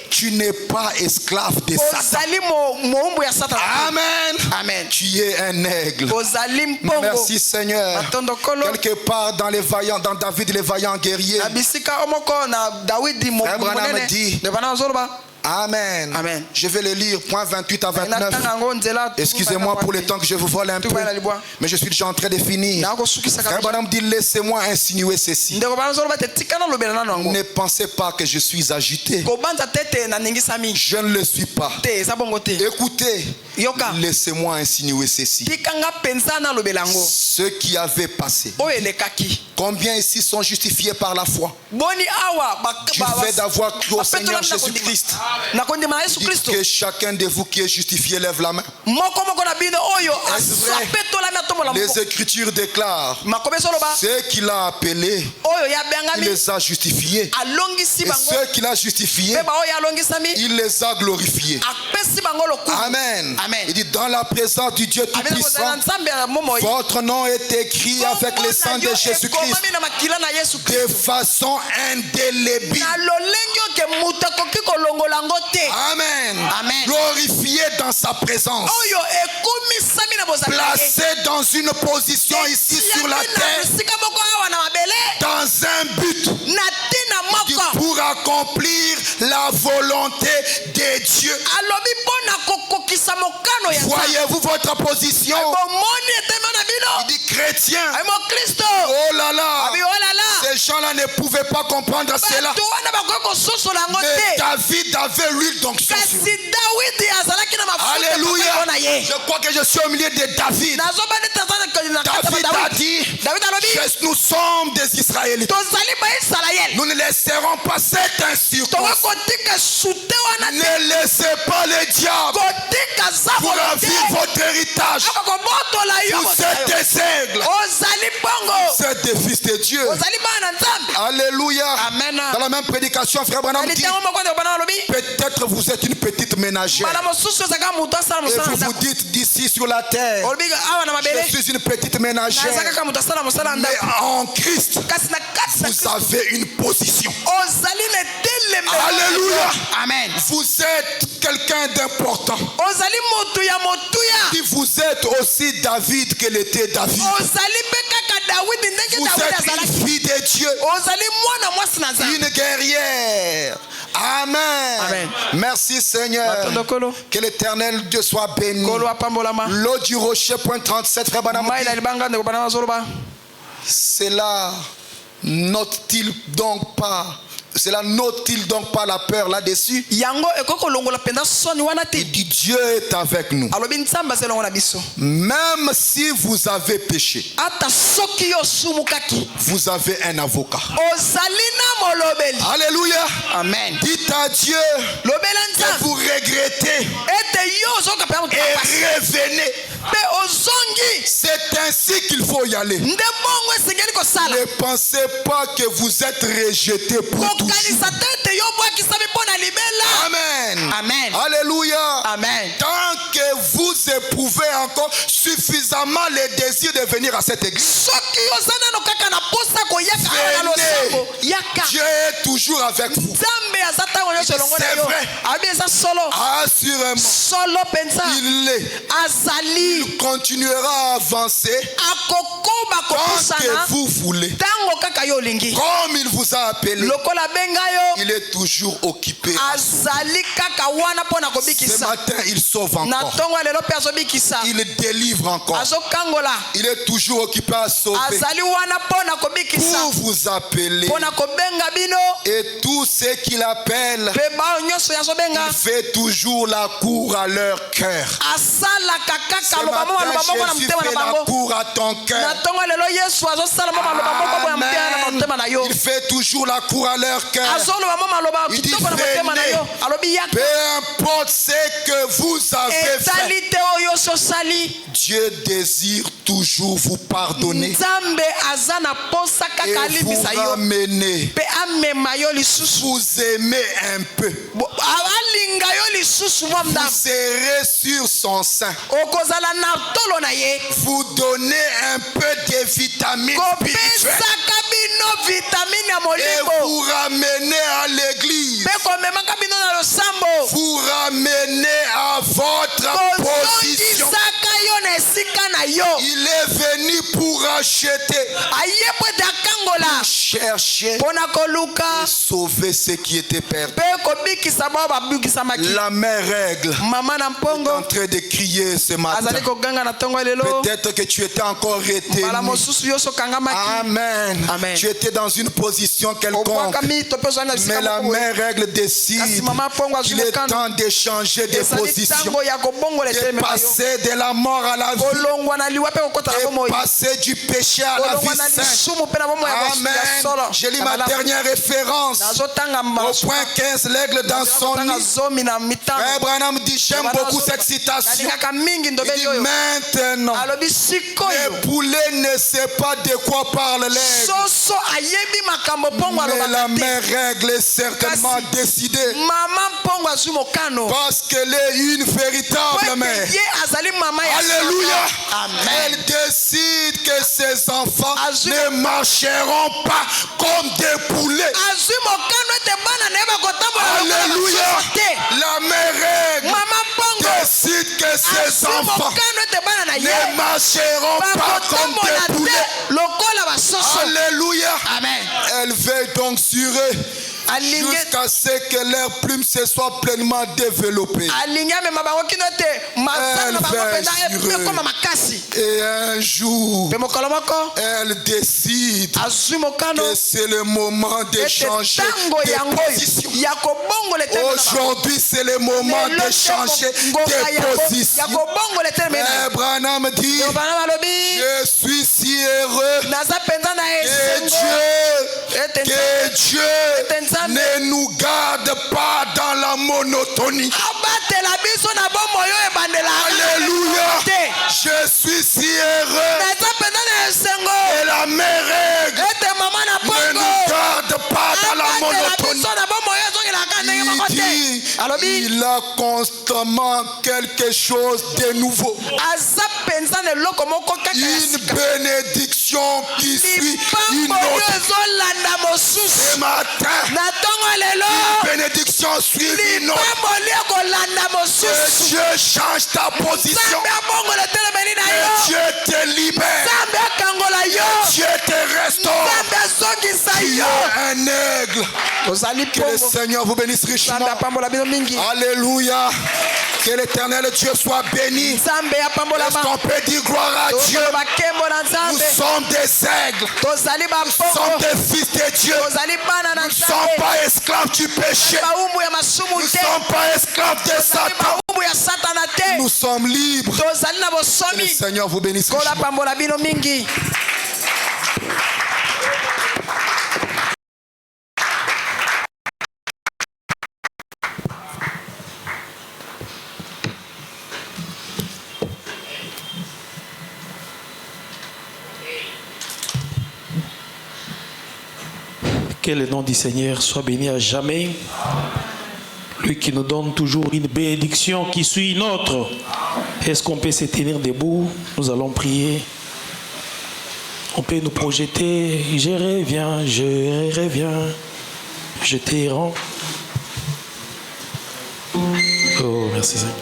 tu n'es pas esclave de Satan. Amen. Amen. Tu es un aigle. Merci Seigneur. Quelque part dans les vaillants, dans David les vaillants guerriers, Abraham dit, Amen. Amen. Je vais le lire, point 28 à 29. Excusez-moi pour le temps que je vous vole un peu, mais je suis déjà en train de finir. Abraham dit, laissez-moi insinuer ceci. Ne pensez pas que je suis agité. Je ne le suis pas. Écoutez, laissez-moi insinuer ceci. Ce qui avait passé. Combien ici sont justifiés par la foi? Du fait d'avoir cru au Seigneur Jésus-Christ. Dites que chacun de vous qui est justifié lève la main. Les Écritures déclarent, ceux qu'il a appelés, il les a justifiés. Et ceux qu'il a justifiés, il les a glorifiés. Amen. Il dit, dans la présence du Dieu Tout-Puissant, votre nom est écrit avec le sang de Jésus-Christ de façon indélébile. Amen. Amen. Glorifié dans sa présence. Placé dans une position ici sur la terre, dans un but pour accomplir la volonté de Dieu. Voyez-vous votre position? Il dit chrétien. Oh là là. Ces gens-là ne pouvaient pas comprendre cela. Mais David avait l'huile d'onction sur lui. Alléluia. Je crois que je suis au milieu de David. David a dit, nous sommes des Israélites. Nous ne laisserons pas cette insurgence. Ne laissez pas le diable pour ravir votre héritage. Vous êtes des aigles. Vous êtes des fils de Dieu. Alléluia. Amen. Dans la même prédication, frère Branham dit, peut-être vous êtes une petite ménagère. Et vous vous dites d'ici sur la terre, je suis une petite ménagère. Mais en Christ, vous avez une position. Alléluia. Amen. Vous êtes quelqu'un d'important. Si vous êtes aussi David qu'elle était David. Vous êtes une fille de Dieu. Une guerrière. Amen. Amen. Merci Seigneur. Que l'Éternel Dieu soit béni. L'eau du rocher, point 37, frère Branham. Cela n'ôte-t-il donc pas? Cela n'ôte-t-il donc pas la peur là-dessus? Il dit, Dieu est avec nous. Même si vous avez péché, vous avez un avocat. Alléluia. Amen. Dites à Dieu que vous regrettez et revenez. C'est ainsi qu'il faut y aller. Ne pensez pas que vous êtes rejeté pour toujours. Amen. Amen. Alléluia. Amen. Tant que vous éprouvez encore suffisamment le désir de venir à cette église, venez. Dieu est toujours avec vous. C'est vrai. Assurément. Il l'est. Il continuera fera avancer tant que vous voulez. Comme il vous a appelé, il est toujours occupé. Ce matin, il sauve encore. Il délivre encore. Il est toujours occupé à sauver. Pour vous appeler. Et tout ce qu'il appelle, il fait toujours la cour à leur cœur. Ce matin, Jésus fait la cour à ton cœur. Amen. Il fait toujours la cour à leur cœur. Il dit, venez, peu importe ce que vous avez fait, Dieu désire toujours vous pardonner et vous ramener. Vous aimez un peu. Vous serrez sur son sein. Vous donnez un peu de vitamines spirituelles. Et vous ramenez à l'église. Vous ramenez à votre position. Il est venu pour acheter, pour chercher et sauver ce qui était perdu. La mère règle est en train de crier ce matin. Peut-être que tu étais encore retenu. Amen. Tu étais dans une position quelconque. Mais la mère règle décide qu'il est temps de changer de position. De passer de la mort à la vie. De passer du péché à la vie sainte. Amen. Je lis ma dernière référence. Au point 15, l'aigle dans son nid. Frère Branham dit, j'aime beaucoup cette citation. Il dit, maintenant, le poulet ne sait pas de quoi parle l'aigle. Mais la mère règle est certainement décidée. Parce qu'elle est une véritable mère. Alléluia. Elle décide que ses enfants ne marcheront pas comme des poulets. Alléluia. La mère règle décide que ses enfants ne marcheront pas comme des poulets. Alléluia. Elle veille donc sur eux jusqu'à ce que leurs plumes se soient pleinement développées. Elle veille sur eux. Et un jour, elle décide que c'est le moment de changer de position. Aujourd'hui, c'est le moment de changer de position. Mais Branham dit, je suis si heureux que Dieu ne nous garde pas dans la monotonie. Alléluia. Je suis si heureux. Et la mère règle ne nous garde pas dans la monotonie. Il dit, il a constamment quelque chose de nouveau. Une bénédiction qui suit une autre. Ce matin, une bénédiction suit une autre. Que Dieu change ta position. Que Dieu te libère. Que Dieu te restaure. Tu es un aigle. Que le Seigneur vous bénisse richement. Alléluia. Que l'Éternel Dieu soit béni. Est-ce qu'on peut dire gloire à Dieu? Nous sommes des aigles. Nous sommes des fils de Dieu. Nous ne sommes pas esclaves du péché. Nous ne sommes pas esclaves de Satan. Nous sommes libres. Que le Seigneur vous bénisse richement. Que le nom du Seigneur soit béni à jamais. Lui qui nous donne toujours une bénédiction qui suit une autre. Est-ce qu'on peut se tenir debout? Nous allons prier. On peut nous projeter. Je reviens, je te rends. Oh, merci Seigneur.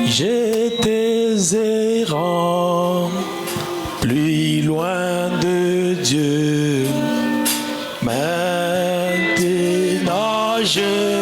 J'étais errant, plus loin de Dieu. Maintenant je